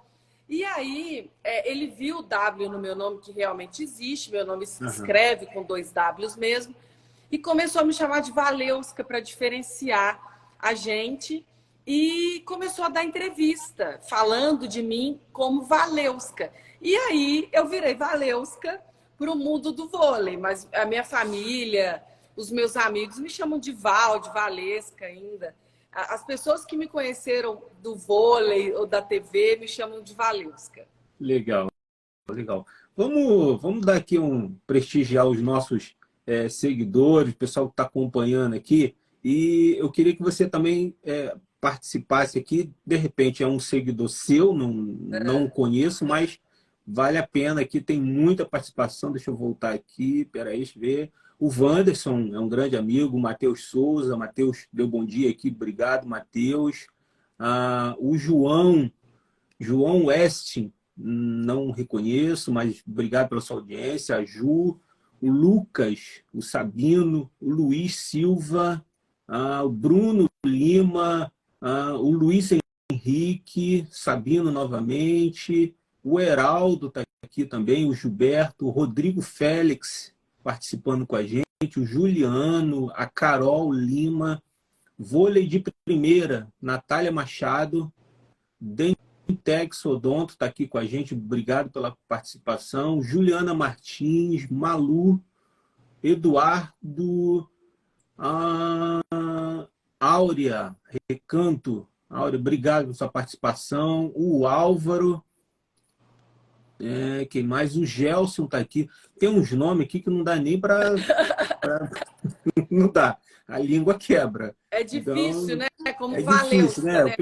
E aí, ele viu o W no meu nome, que realmente existe, meu nome se Aham. escreve com 2 Ws mesmo, e começou a me chamar de Valeuska para diferenciar a gente, e começou a dar entrevista, falando de mim como Valeuska. E aí, eu virei Valeuska para o mundo do vôlei, mas a minha família, os meus amigos me chamam de Val, de Valesca ainda. As pessoas que me conheceram do vôlei ou da TV me chamam de Valeuska. Legal, legal. Vamos dar aqui prestigiar os nossos seguidores, o pessoal que está acompanhando aqui. E eu queria que você também participasse aqui. De repente é um seguidor seu, não conheço, mas vale a pena aqui, tem muita participação. Deixa eu voltar aqui, peraí, deixa eu ver. O Wanderson é um grande amigo, o Matheus Souza. Matheus deu bom dia aqui, obrigado, Matheus. O João Westin, não reconheço, mas obrigado pela sua audiência. A Ju, o Lucas, o Sabino, o Luiz Silva, o Bruno Lima, o Luiz Henrique, Sabino novamente, o Heraldo está aqui também, o Gilberto, o Rodrigo Félix participando com a gente, o Juliano, a Carol Lima, vôlei de primeira, Natália Machado, Dentex Odonto está aqui com a gente, obrigado pela participação. Juliana Martins, Malu, Eduardo, Áurea, Recanto. Áurea, obrigado pela sua participação. O Álvaro, quem mais? O Gelson está aqui. Tem uns nomes aqui que não dá nem para... Não dá. A língua quebra. É difícil, Então, né? Como é difícil, Valeuska, né? O né?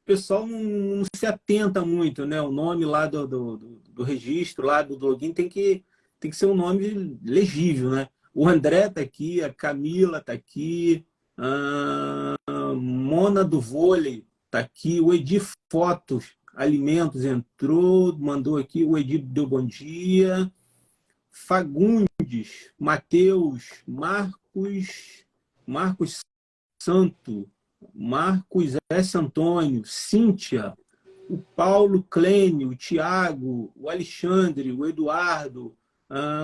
pessoal não se atenta muito, né? O nome lá do registro, lá do login, tem que ser um nome legível, né? O André está aqui, a Camila está aqui, a Mona do Vôlei está aqui, o Edi Fotos Alimentos entrou, mandou aqui, o Edi deu bom dia, Fagundes, Matheus, Marcos Santo, Marcos S. Antônio, Cíntia, o Paulo Clênio, o Tiago, o Alexandre, o Eduardo,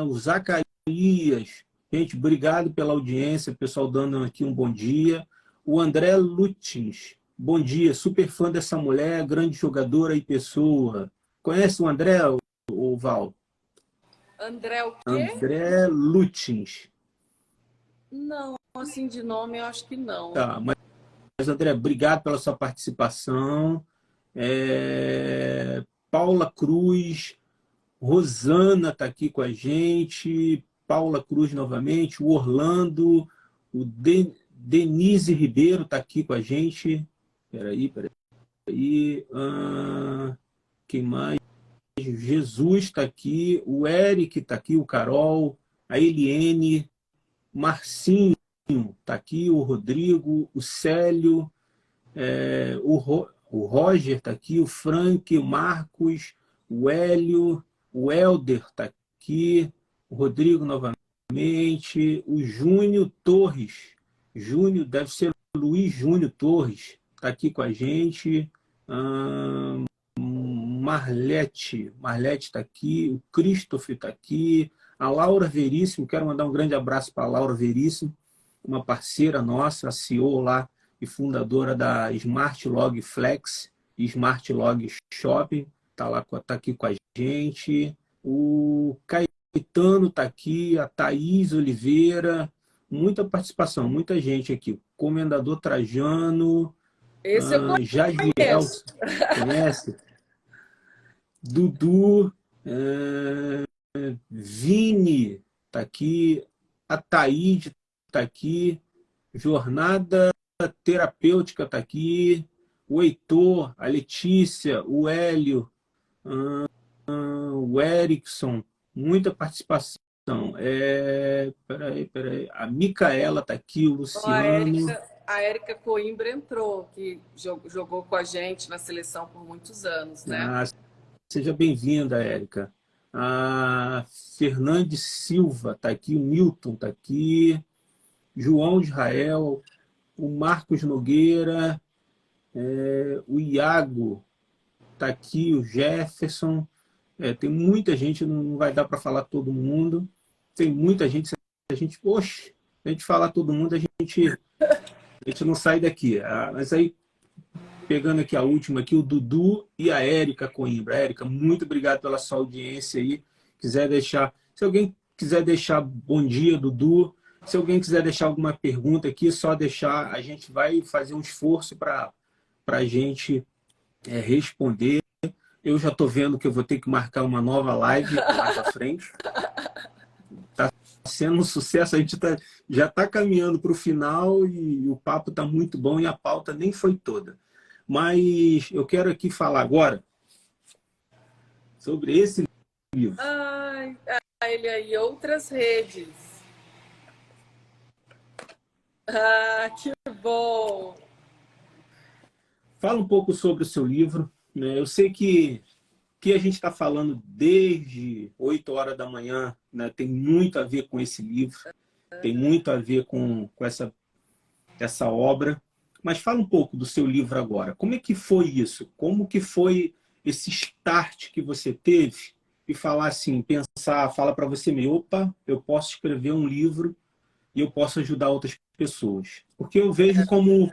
o Zacarias. Gente, obrigado pela audiência, o pessoal dando aqui um bom dia. O André Lutins, bom dia, super fã dessa mulher, grande jogadora e pessoa. Conhece o André, o Val? André o quê? André Lutins. Não, assim de nome eu acho que não. Tá, mas André, obrigado pela sua participação. Paula Cruz, Rosana está aqui com a gente, Paula Cruz novamente, o Orlando, o Denise Ribeiro está aqui com a gente. Peraí. Quem mais? Jesus está aqui, o Eric está aqui, o Carol, a Eliene, Marcinho está aqui, o Rodrigo, o Célio, o Roger está aqui, o Frank, o Marcos, o Hélio, o Helder está aqui, o Rodrigo novamente, o Júnior Torres. Júnior, deve ser o Luiz Júnior Torres, está aqui com a gente. Marlete está aqui, o Christopher está aqui, a Laura Veríssimo, quero mandar um grande abraço para a Laura Veríssimo, uma parceira nossa, a CEO lá e fundadora da Smart Log Flex e Smart Log Shopping, tá aqui com a gente. O Caetano está aqui, a Thaís Oliveira, muita participação, muita gente aqui. O Comendador Trajano, Esse eu Jadiel, conheço. conhece? Dudu, Vini está aqui, a Taíde está aqui, Jornada Terapêutica está aqui, o Heitor, a Letícia, o Hélio, o Erickson, muita participação. Peraí. A Micaela está aqui, o Luciano. A Érica Coimbra entrou, que jogou com a gente na seleção por muitos anos, né? Seja bem-vinda, Érica. A Fernandes Silva está aqui, o Milton está aqui, João Israel, o Marcos Nogueira, o Iago, tá aqui o Jefferson, tem muita gente, não vai dar para falar todo mundo, tem muita gente, poxa, a gente falar todo mundo, a gente não sai daqui. Mas aí, pegando aqui a última, aqui, o Dudu e a Érica Coimbra. Érica, muito obrigado pela sua audiência aí. Se alguém quiser deixar bom dia, Dudu, se alguém quiser deixar alguma pergunta aqui, só deixar, a gente vai fazer um esforço para a gente responder. Eu já estou vendo que eu vou ter que marcar uma nova live lá para frente. Está sendo um sucesso, a gente já está caminhando para o final e o papo está muito bom e a pauta nem foi toda. Mas eu quero aqui falar agora sobre esse livro. Ai, ele aí, outras redes. Ah, que bom! Fala um pouco sobre o seu livro. Né? Eu sei que a gente está falando desde 8 horas da manhã, né? Tem muito a ver com esse livro, tem muito a ver com essa obra. Mas fala um pouco do seu livro agora. Como é que foi isso? Como que foi esse start que você teve e falar assim, fala para você mesmo, opa, eu posso escrever um livro e eu posso ajudar outras pessoas. Porque eu vejo como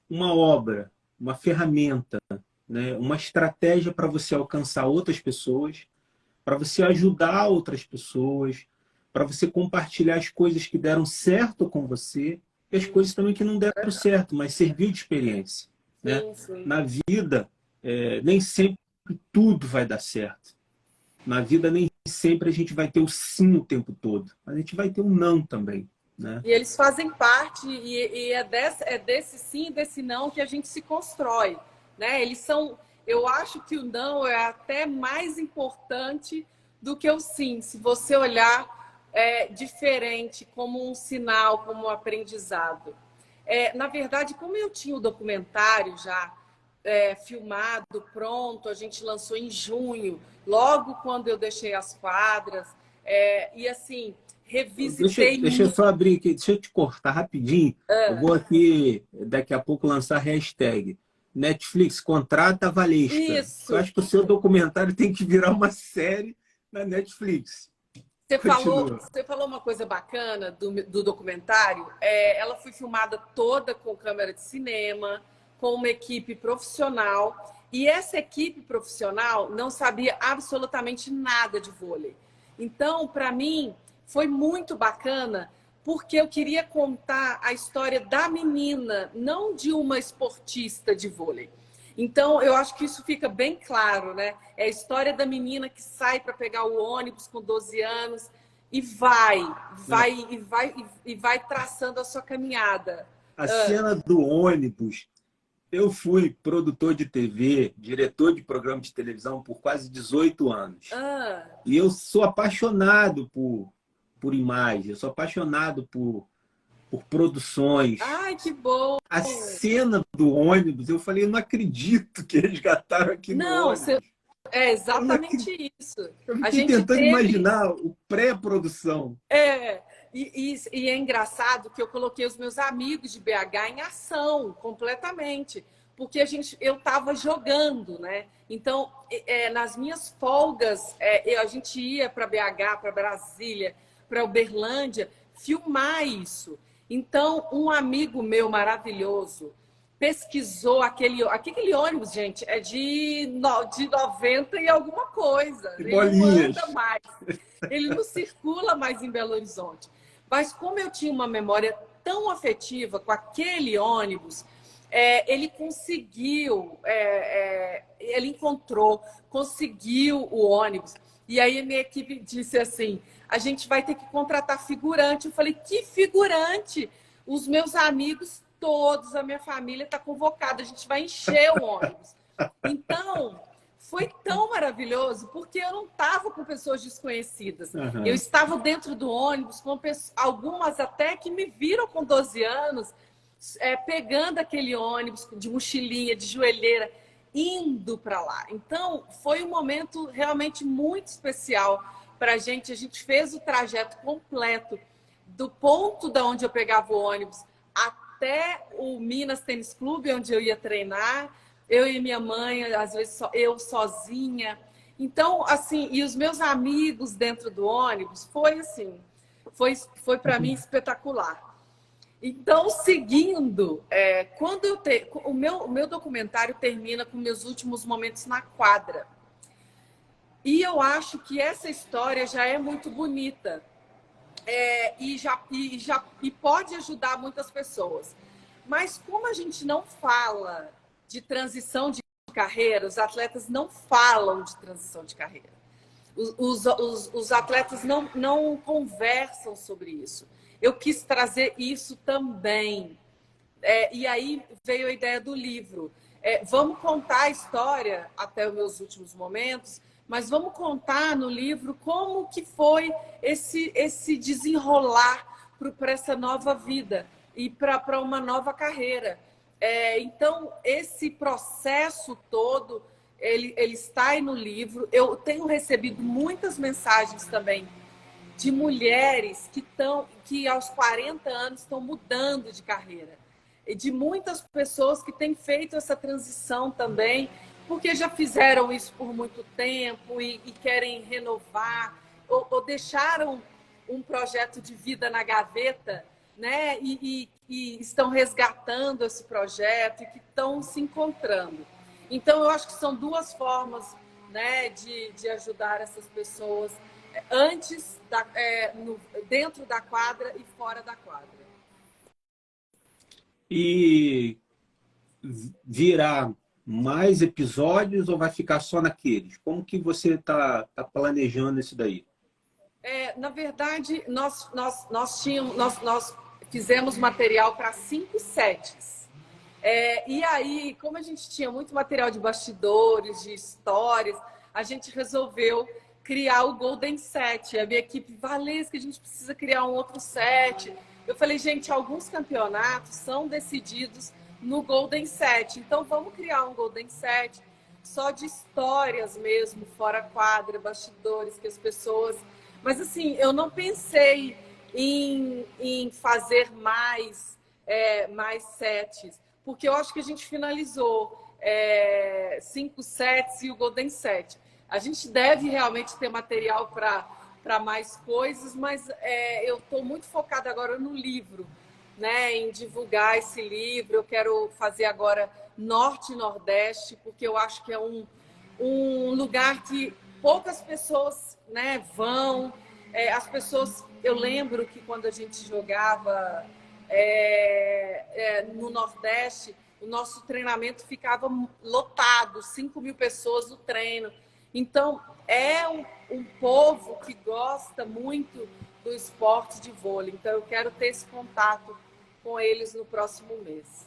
uma obra, uma ferramenta, né? Uma estratégia para você alcançar outras pessoas, para você ajudar outras pessoas, para você compartilhar as coisas que deram certo com você e as coisas também que não deram certo, mas serviu de experiência. Né? Sim, sim. Na vida, nem sempre tudo vai dar certo. Na vida, nem sempre a gente vai ter o sim o tempo todo. A gente vai ter um não também. Né? E eles fazem parte, e é desse sim e desse não que a gente se constrói. Né? Eles são, eu acho que o não é até mais importante do que o sim. Se você olhar diferente, como um sinal, como um aprendizado. Na verdade, como eu tinha o documentário já filmado, pronto, a gente lançou em junho, logo quando eu deixei as quadras, e assim, revisitei... Deixa eu só abrir aqui, deixa eu te cortar rapidinho. Eu vou aqui, daqui a pouco, lançar hashtag Netflix, contrata a Valesca. Isso. Eu acho que o seu documentário tem que virar uma série na Netflix. Você falou uma coisa bacana do documentário. Ela foi filmada toda com câmera de cinema, com uma equipe profissional. E essa equipe profissional não sabia absolutamente nada de vôlei. Então, para mim, foi muito bacana, porque eu queria contar a história da menina, não de uma esportista de vôlei. Então, eu acho que isso fica bem claro, né? É a história da menina que sai para pegar o ônibus com 12 anos e vai traçando a sua caminhada. A cena do ônibus. Eu fui produtor de TV, diretor de programa de televisão por quase 18 anos. E eu sou apaixonado por imagem, eu sou apaixonado por produções. Ai, que bom! A cena do ônibus, eu falei, eu não acredito que eles gastaram aqui no ônibus. É exatamente isso. Eu fiquei tentando imaginar o pré-produção. E é engraçado que eu coloquei os meus amigos de BH em ação, completamente. Porque eu estava jogando, né? Então, nas minhas folgas, a gente ia para BH, para Brasília, para Uberlândia, filmar isso. Então, um amigo meu maravilhoso pesquisou aquele ônibus, gente, é de 90 e alguma coisa. Ele não anda mais. Ele não circula mais em Belo Horizonte. Mas como eu tinha uma memória tão afetiva com aquele ônibus, ele conseguiu, ele conseguiu o ônibus. E aí a minha equipe disse assim, a gente vai ter que contratar figurante. Eu falei, que figurante? Os meus amigos todos, a minha família está convocada, a gente vai encher o ônibus. Então, foi tão maravilhoso, porque eu não estava com pessoas desconhecidas. Uhum. Eu estava dentro do ônibus com algumas até que me viram com 12 anos, pegando aquele ônibus de mochilinha, de joelheira, indo para lá. Então, foi um momento realmente muito especial para a gente. A gente fez o trajeto completo, do ponto de onde eu pegava o ônibus até o Minas Tênis Clube, onde eu ia treinar. eu e minha mãe, às vezes eu sozinha. Então, assim, e os meus amigos dentro do ônibus, foi assim, foi para mim espetacular. Então, seguindo, quando o meu documentário termina com meus últimos momentos na quadra. E eu acho que essa história já é muito bonita e pode ajudar muitas pessoas. Mas como a gente não fala de transição de carreira, os atletas não falam de transição de carreira. Os atletas não conversam sobre isso. Eu quis trazer isso também. E aí veio a ideia do livro. Vamos contar a história até os meus últimos momentos, mas vamos contar no livro como que foi esse desenrolar para essa nova vida e para uma nova carreira. Então, esse processo todo, ele está aí no livro. Eu tenho recebido muitas mensagens também de mulheres que aos 40 anos estão mudando de carreira. E de muitas pessoas que têm feito essa transição também, porque já fizeram isso por muito tempo e querem renovar, ou deixaram um projeto de vida na gaveta, né? E estão resgatando esse projeto e que estão se encontrando. Então, eu acho que são duas formas, né, de ajudar essas pessoas antes, dentro da quadra e fora da quadra. E virá mais episódios ou vai ficar só naqueles? Como que você está planejando isso daí? Na verdade, nós fizemos material para 5 sets. E aí, como a gente tinha muito material de bastidores, de histórias, a gente resolveu criar o Golden Set. A minha equipe, Valesca, a gente precisa criar um outro set. Eu falei, gente, alguns campeonatos são decididos no Golden Set. Então, vamos criar um Golden Set só de histórias mesmo, fora quadra, bastidores, que as pessoas... Mas, assim, eu não pensei em fazer mais sets, porque eu acho que a gente finalizou 5 sets e o Golden Set. A gente deve realmente ter material para mais coisas, mas eu estou muito focada agora no livro, né? Em divulgar esse livro. Eu quero fazer agora Norte e Nordeste, porque eu acho que é um lugar que poucas pessoas, né, vão. As pessoas, eu lembro que quando a gente jogava no Nordeste, o nosso treinamento ficava lotado, 5.000 pessoas no treino. Então, é um povo que gosta muito do esporte de vôlei. Então, eu quero ter esse contato com eles no próximo mês.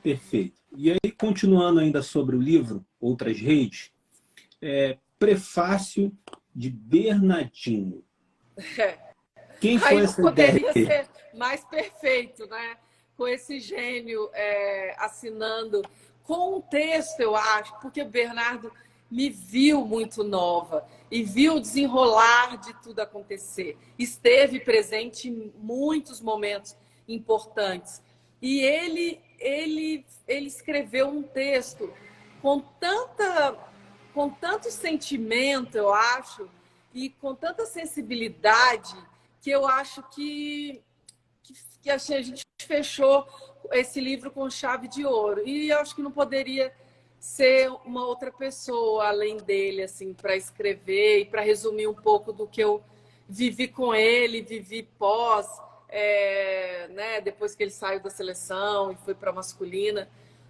Perfeito. E aí, continuando ainda sobre o livro, Outras Redes, prefácio de Bernardinho. Quem foi essa ideia? Poderia ser mais perfeito, né? Com esse gênio assinando com um texto, eu acho, porque o Bernardo me viu muito nova e viu o desenrolar de tudo acontecer. Esteve presente em muitos momentos importantes. E ele escreveu um texto com tanto sentimento, eu acho, e com tanta sensibilidade, que eu acho que a gente fechou esse livro com chave de ouro. E eu acho que não poderia ser uma outra pessoa além dele, assim, para escrever e para resumir um pouco do que eu vivi com ele, vivi pós, né, depois que ele saiu da seleção e foi para a masculina,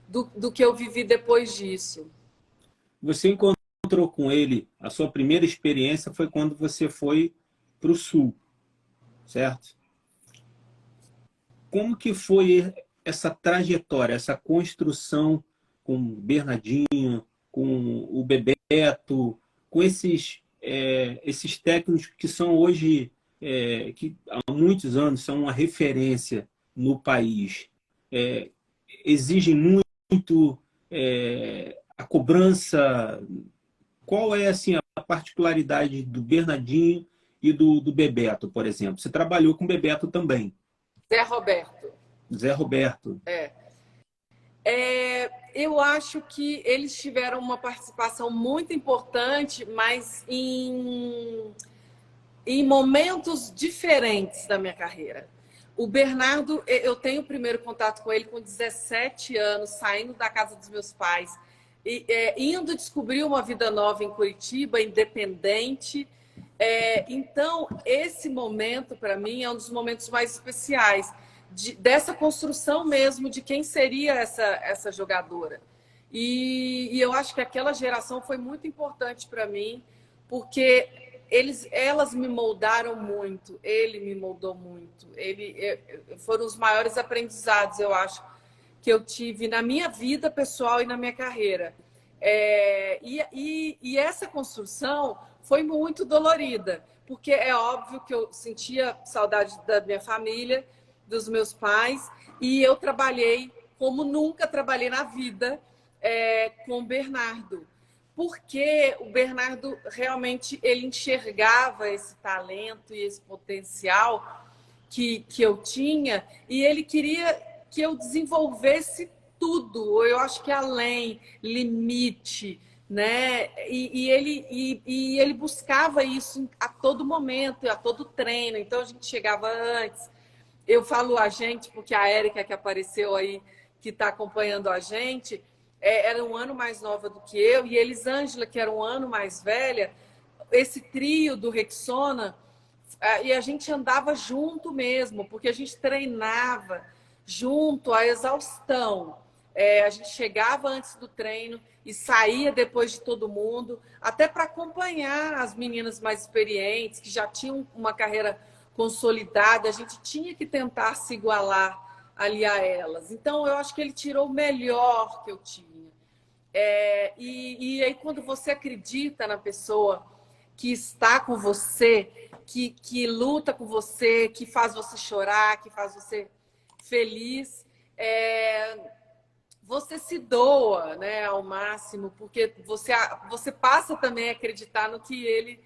do que eu vivi depois disso. Você encontrou com ele, a sua primeira experiência foi quando você foi para o Sul, certo? Como que foi essa trajetória, essa construção com o Bernardinho, com o Bebeto, com esses técnicos que são hoje, que há muitos anos são uma referência no país? Exigem muito a cobrança. Qual é assim, a particularidade do Bernardinho e do Bebeto, por exemplo? Você trabalhou com o Bebeto também. Zé Roberto. Zé Roberto. Eu acho que eles tiveram uma participação muito importante, mas em momentos diferentes da minha carreira. O Bernardo, eu tenho o primeiro contato com ele com 17 anos, saindo da casa dos meus pais, indo descobrir uma vida nova em Curitiba, independente. Então, esse momento, para mim, é um dos momentos mais especiais, dessa construção mesmo de quem seria essa jogadora. E eu acho que aquela geração foi muito importante para mim, porque elas me moldaram muito, ele me moldou muito. Foram os maiores aprendizados, eu acho, que eu tive na minha vida pessoal e na minha carreira. E essa construção foi muito dolorida, porque é óbvio que eu sentia saudade da minha família, dos meus pais, e eu trabalhei como nunca trabalhei na vida com o Bernardo, porque o Bernardo realmente ele enxergava esse talento e esse potencial que eu tinha, e ele queria que eu desenvolvesse tudo, eu acho que além, limite, né? E ele buscava isso a todo momento, a todo treino. Então a gente chegava antes. Eu falo a gente, porque a Érica que apareceu aí, que está acompanhando a gente, era um ano mais nova do que eu, e Elisângela, que era um ano mais velha, esse trio do Rexona, e a gente andava junto mesmo, porque a gente treinava junto à exaustão. A gente chegava antes do treino e saía depois de todo mundo, até para acompanhar as meninas mais experientes, que já tinham uma carreira consolidada, a gente tinha que tentar se igualar ali a elas. Então, eu acho que ele tirou o melhor que eu tinha. E aí, quando você acredita na pessoa que está com você, que luta com você, que faz você chorar, que faz você feliz, você se doa, né, ao máximo, porque você passa também a acreditar no que ele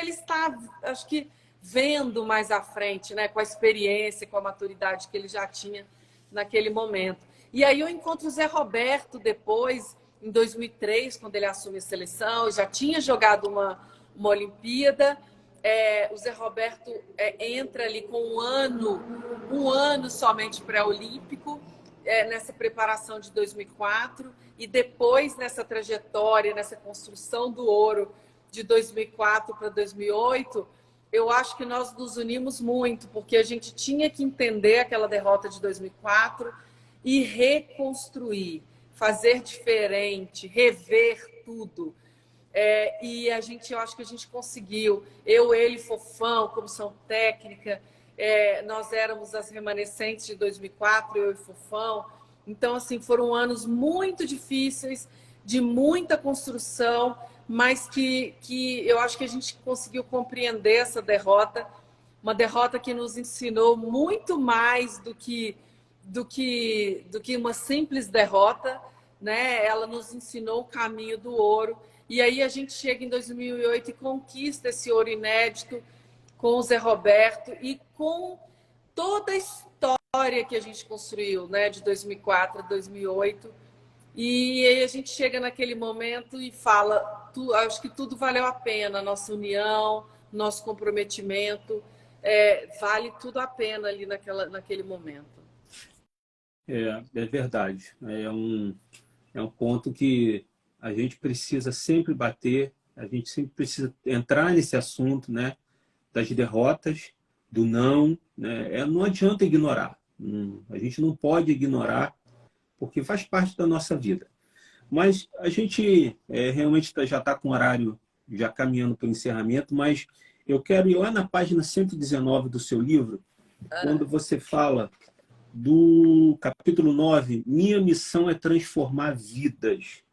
está, acho que, vendo mais à frente, né, com a experiência, com a maturidade que ele já tinha naquele momento. E aí eu encontro o Zé Roberto depois, em 2003, quando ele assume a seleção, eu já tinha jogado uma Olimpíada. O Zé Roberto entra ali com um ano somente pré-olímpico, nessa preparação de 2004, e depois nessa trajetória, nessa construção do ouro de 2004 para 2008, eu acho que nós nos unimos muito, porque a gente tinha que entender aquela derrota de 2004 e reconstruir, fazer diferente, rever tudo. E eu acho que a gente conseguiu. Ele, Fofão, comissão técnica, nós éramos as remanescentes de 2004, eu e Fofão. Então, assim, foram anos muito difíceis, de muita construção, mas que eu acho que a gente conseguiu compreender essa derrota, uma derrota que nos ensinou muito mais do que uma simples derrota, né? Ela nos ensinou o caminho do ouro. E aí a gente chega em 2008 e conquista esse ouro inédito com o Zé Roberto e com toda a história que a gente construiu, né? De 2004 a 2008. E aí a gente chega naquele momento e fala, acho que tudo valeu a pena, nossa união, nosso comprometimento, vale tudo a pena ali naquele momento. É verdade. É um ponto que a gente precisa sempre bater, a gente sempre precisa entrar nesse assunto, né, das derrotas, do não, né? Não adianta ignorar. A gente não pode ignorar, porque faz parte da nossa vida. Mas a gente realmente já está com o horário já caminhando para o encerramento, mas eu quero ir lá na página 119 do seu livro, quando você fala do capítulo 9, Minha Missão é Transformar Vidas.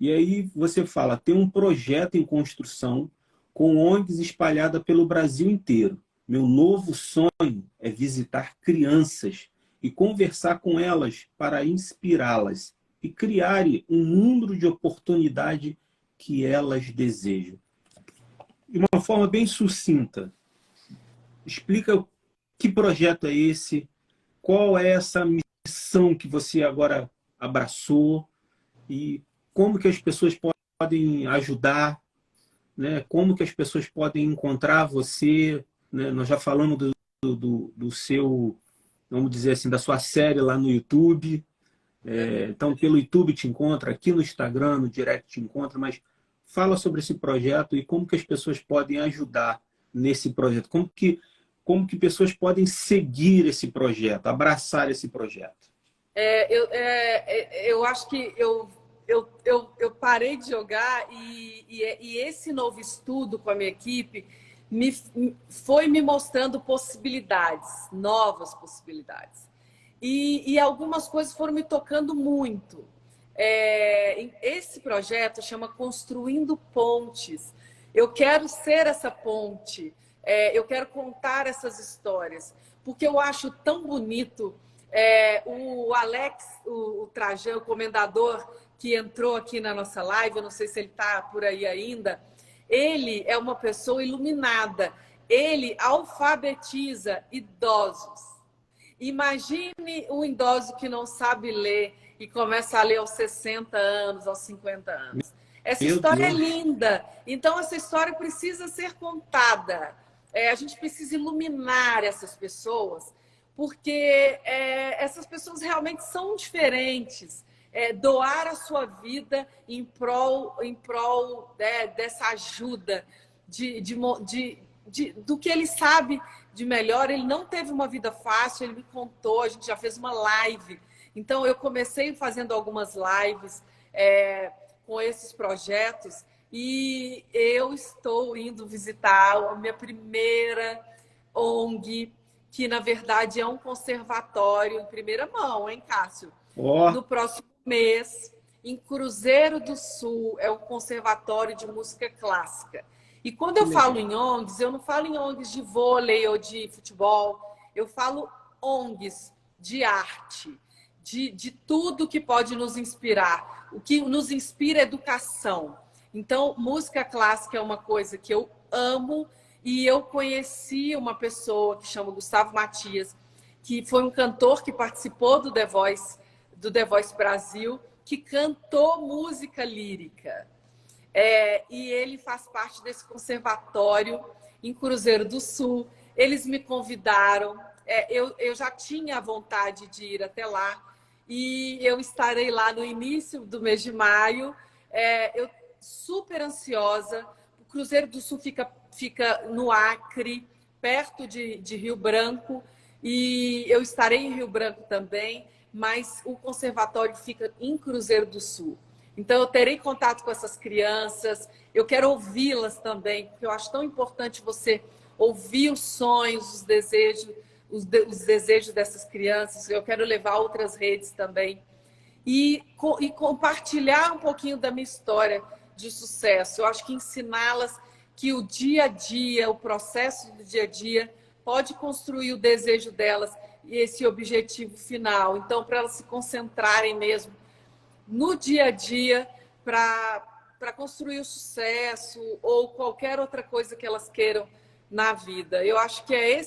E aí você fala, tem um projeto em construção com ONGs espalhadas pelo Brasil inteiro. Meu novo sonho é visitar crianças e conversar com elas para inspirá-las e criarem um mundo de oportunidade que elas desejam. De uma forma bem sucinta, explica que projeto é esse, qual é essa missão que você agora abraçou e como que as pessoas podem ajudar, né? Como que as pessoas podem encontrar você, né? Nós já falamos do seu, vamos dizer assim, da sua série lá no YouTube. Então, pelo YouTube te encontra, aqui no Instagram, no Direct te encontra, mas fala sobre esse projeto e como que as pessoas podem ajudar nesse projeto. Como que pessoas podem seguir esse projeto, abraçar esse projeto. Eu acho que eu parei de jogar e esse novo estudo com a minha equipe foi me mostrando possibilidades, novas possibilidades. E algumas coisas foram me tocando muito. Esse projeto chama Construindo Pontes. Eu quero ser essa ponte. Eu quero contar essas histórias. Porque eu acho tão bonito o Alex, o Trajano, o comendador que entrou aqui na nossa live, eu não sei se ele está por aí ainda, ele é uma pessoa iluminada. Ele alfabetiza idosos. Imagine um idoso que não sabe ler e começa a ler aos 60 anos, aos 50 anos. Essa Meu história é Deus. linda. Então, essa história precisa ser contada. A gente precisa iluminar essas pessoas, porque essas pessoas realmente são diferentes. Doar a sua vida em prol dessa ajuda, do que ele sabe de melhor. Ele não teve uma vida fácil, ele me contou, a gente já fez uma live. Então, eu comecei fazendo algumas lives com esses projetos e eu estou indo visitar a minha primeira ONG, que na verdade é um conservatório em primeira mão, hein, Cássio? Ó, No próximo mês, em Cruzeiro do Sul, é o Conservatório de Música Clássica. E quando que eu falo legal. em ONGs, eu não falo em ONGs de vôlei ou de futebol, eu falo ONGs de arte, de tudo que pode nos inspirar. O que nos inspira é educação. Então, música clássica é uma coisa que eu amo e eu conheci uma pessoa que chama Gustavo Matias, que foi um cantor que participou do The Voice Brasil, que cantou música lírica. E ele faz parte desse conservatório em Cruzeiro do Sul. Eles me convidaram, eu já tinha vontade de ir até lá, e eu estarei lá no início do mês de maio. Eu super ansiosa. O Cruzeiro do Sul fica no Acre, perto de Rio Branco, e eu estarei em Rio Branco também, mas o conservatório fica em Cruzeiro do Sul. Então, eu terei contato com essas crianças, eu quero ouvi-las também, porque eu acho tão importante você ouvir os sonhos, os desejos, os desejos dessas crianças. Eu quero levar a outras redes também. E compartilhar um pouquinho da minha história de sucesso. Eu acho que ensiná-las que o dia a dia, o processo do dia a dia, pode construir o desejo delas e esse objetivo final. Então, para elas se concentrarem mesmo no dia a dia para construir o sucesso ou qualquer outra coisa que elas queiram na vida. Eu acho que é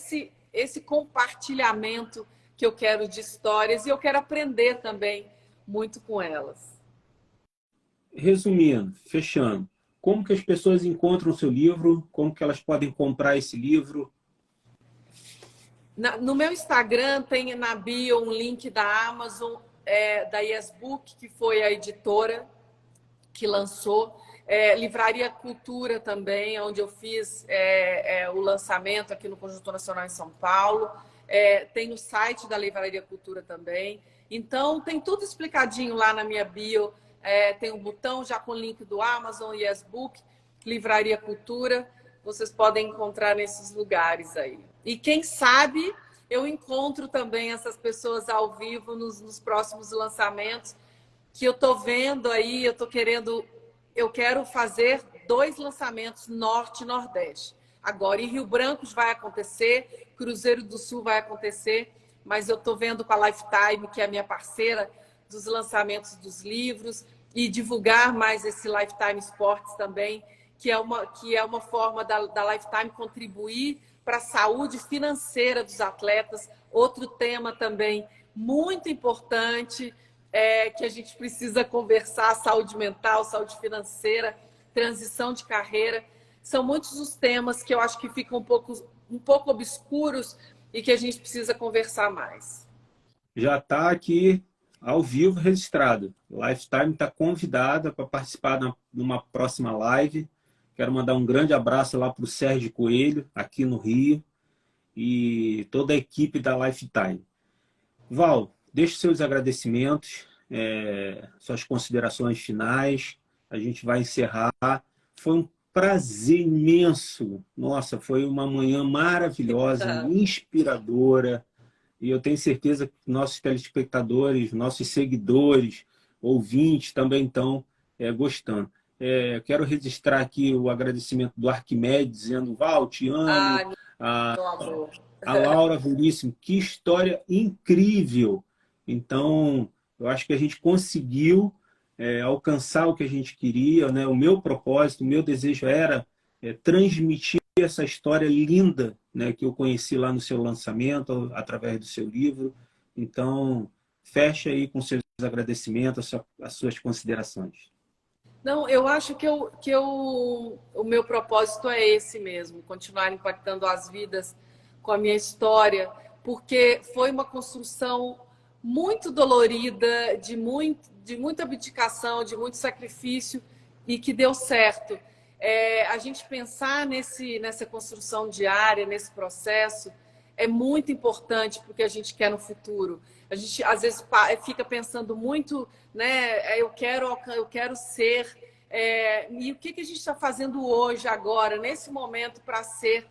esse compartilhamento que eu quero de histórias e eu quero aprender também muito com elas. Resumindo, fechando, como que as pessoas encontram o seu livro? Como que elas podem comprar esse livro? No meu Instagram tem na bio um link da Amazon, da Yesbook, que foi a editora que lançou. Livraria Cultura também, onde eu fiz o lançamento aqui no Conjunto Nacional em São Paulo. Tem no site da Livraria Cultura também. Então, tem tudo explicadinho lá na minha bio. Tem um botão já com o link do Amazon, Yesbook, Livraria Cultura. Vocês podem encontrar nesses lugares aí. E quem sabe eu encontro também essas pessoas ao vivo nos próximos lançamentos, que eu estou vendo aí, eu quero fazer 2 lançamentos Norte e Nordeste. Agora, em Rio Branco vai acontecer, Cruzeiro do Sul vai acontecer, mas eu estou vendo com a Lifetime, que é a minha parceira dos lançamentos dos livros, e divulgar mais esse Lifetime Sports também, que é uma forma da Lifetime contribuir para a saúde financeira dos atletas. Outro tema também muito importante, que a gente precisa conversar: saúde mental, saúde financeira, transição de carreira. São muitos os temas que eu acho que ficam um pouco obscuros e que a gente precisa conversar mais. Já está aqui ao vivo registrado. Lifetime está convidada para participar numa próxima live. Quero mandar um grande abraço lá para o Sérgio Coelho, aqui no Rio, e toda a equipe da Lifetime. Val, deixe seus agradecimentos, suas considerações finais. A gente vai encerrar. Foi um prazer imenso. Nossa, foi uma manhã maravilhosa, inspiradora. E eu tenho certeza que nossos telespectadores, nossos seguidores, ouvintes também estão gostando. Quero registrar aqui o agradecimento do Arquimedes, dizendo: Val, te amo. Meu amor. A Laura Veríssimo, que história incrível. Então, eu acho que a gente conseguiu alcançar o que a gente queria, né? O meu propósito, o meu desejo era transmitir essa história linda, né, que eu conheci lá no seu lançamento, através do seu livro. Então, fecha aí com seus agradecimentos, as suas considerações. Não, eu acho que o meu propósito é esse mesmo: continuar impactando as vidas com a minha história, porque foi uma construção muito dolorida, de muita abdicação, de muito sacrifício, e que deu certo. A gente pensar nessa construção diária, nesse processo, é muito importante porque a gente quer no futuro. A gente, às vezes, fica pensando muito, né? Eu quero ser. E o que a gente está fazendo hoje, agora, nesse momento, para ser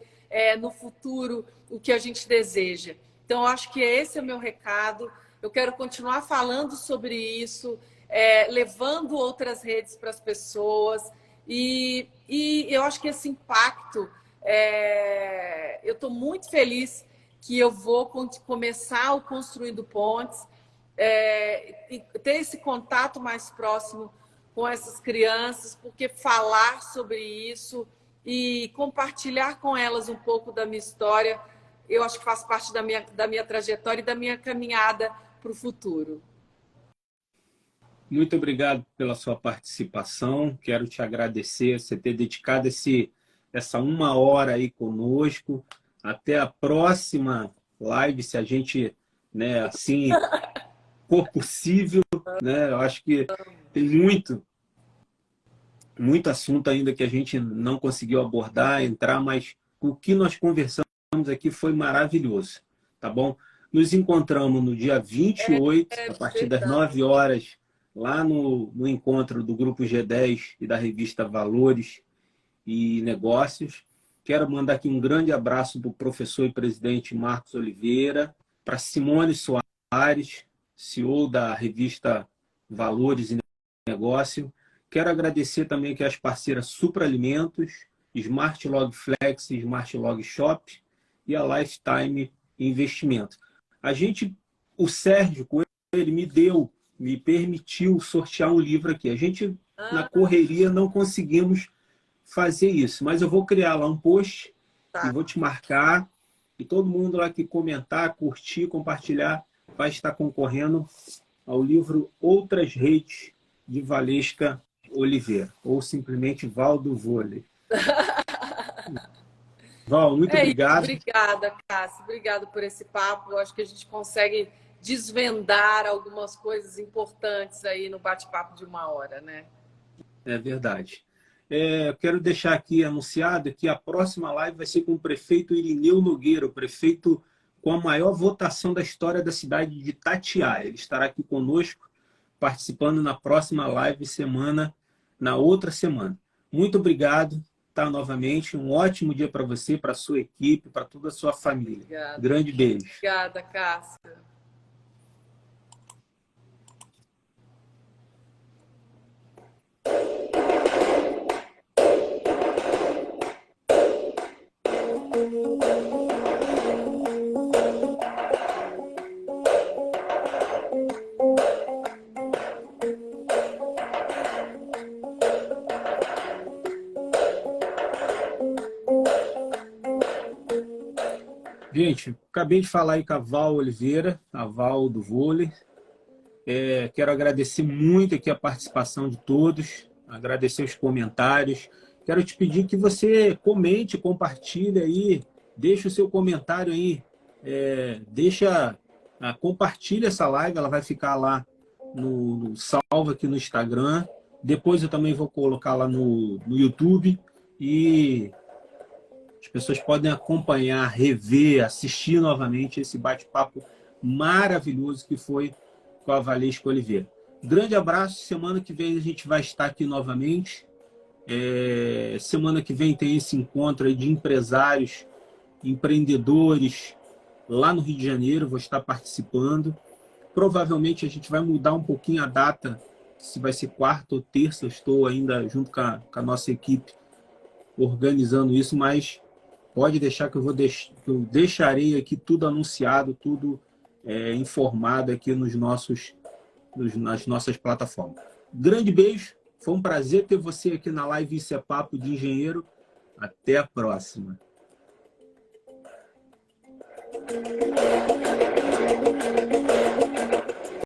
no futuro o que a gente deseja? Então, eu acho que esse é o meu recado. Eu quero continuar falando sobre isso, levando outras redes para as pessoas. E eu acho que esse impacto, eu estou muito feliz que eu vou começar o Construindo Pontes, e ter esse contato mais próximo com essas crianças, porque falar sobre isso e compartilhar com elas um pouco da minha história, eu acho que faz parte da minha trajetória e da minha caminhada para o futuro. Muito obrigado pela sua participação. Quero te agradecer você ter dedicado essa 1 hora aí conosco. Até a próxima live, se a gente, né, assim, for possível, né? Eu acho que tem muito assunto ainda que a gente não conseguiu abordar, entrar, mas o que nós conversamos aqui foi maravilhoso, tá bom? Nos encontramos no dia 28, a partir das 9 horas, lá no encontro do Grupo G10 e da revista Valores e Negócios. Quero mandar aqui um grande abraço para o professor e presidente Marcos Oliveira, para Simone Soares, CEO da revista Valores e Negócio. Quero agradecer também aqui as parceiras Supraalimentos, Smart Log Flex, Smart Log Shop e a Lifetime Investimento. O Sérgio Coelho, ele me permitiu sortear um livro aqui. A gente, na correria, não conseguimos fazer isso, mas eu vou criar lá um post e vou te marcar, e todo mundo lá que comentar, curtir, compartilhar, vai estar concorrendo ao livro Outras Redes, de Valesca Oliveira, ou simplesmente Val do Vôlei. Val, muito obrigado. Obrigada, Cássio. Obrigada por esse papo. Eu acho que a gente consegue desvendar algumas coisas importantes aí no bate-papo de 1 hora, né? É verdade. Eu quero deixar aqui anunciado que a próxima live vai ser com o prefeito Irineu Nogueira, o prefeito com a maior votação da história da cidade de Itatiaia. Ele estará aqui conosco, participando na próxima live na outra semana. Muito obrigado, tá? Novamente, um ótimo dia para você, para a sua equipe, para toda a sua família. Obrigada. Grande beijo. Obrigada, Cássio. Gente, acabei de falar aí com a Val Oliveira, a Val do vôlei. Quero agradecer muito aqui a participação de todos, agradecer os comentários. Quero te pedir que você comente, compartilhe aí, deixe o seu comentário aí, compartilhe essa live, ela vai ficar lá no salvo aqui no Instagram. Depois eu também vou colocar lá no YouTube e as pessoas podem acompanhar, rever, assistir novamente esse bate-papo maravilhoso que foi com a Valesca Oliveira. Grande abraço. Semana que vem a gente vai estar aqui novamente. Semana que vem tem esse encontro aí de empresários, empreendedores lá no Rio de Janeiro. Vou estar participando. Provavelmente a gente vai mudar um pouquinho a data, se vai ser quarta ou terça. Eu estou ainda junto com a nossa equipe organizando isso, mas pode deixar que eu deixarei aqui tudo anunciado, tudo informado aqui nas nossas plataformas. Grande beijo, foi um prazer ter você aqui na live Isso é Papo de Engenheiro. Até a próxima.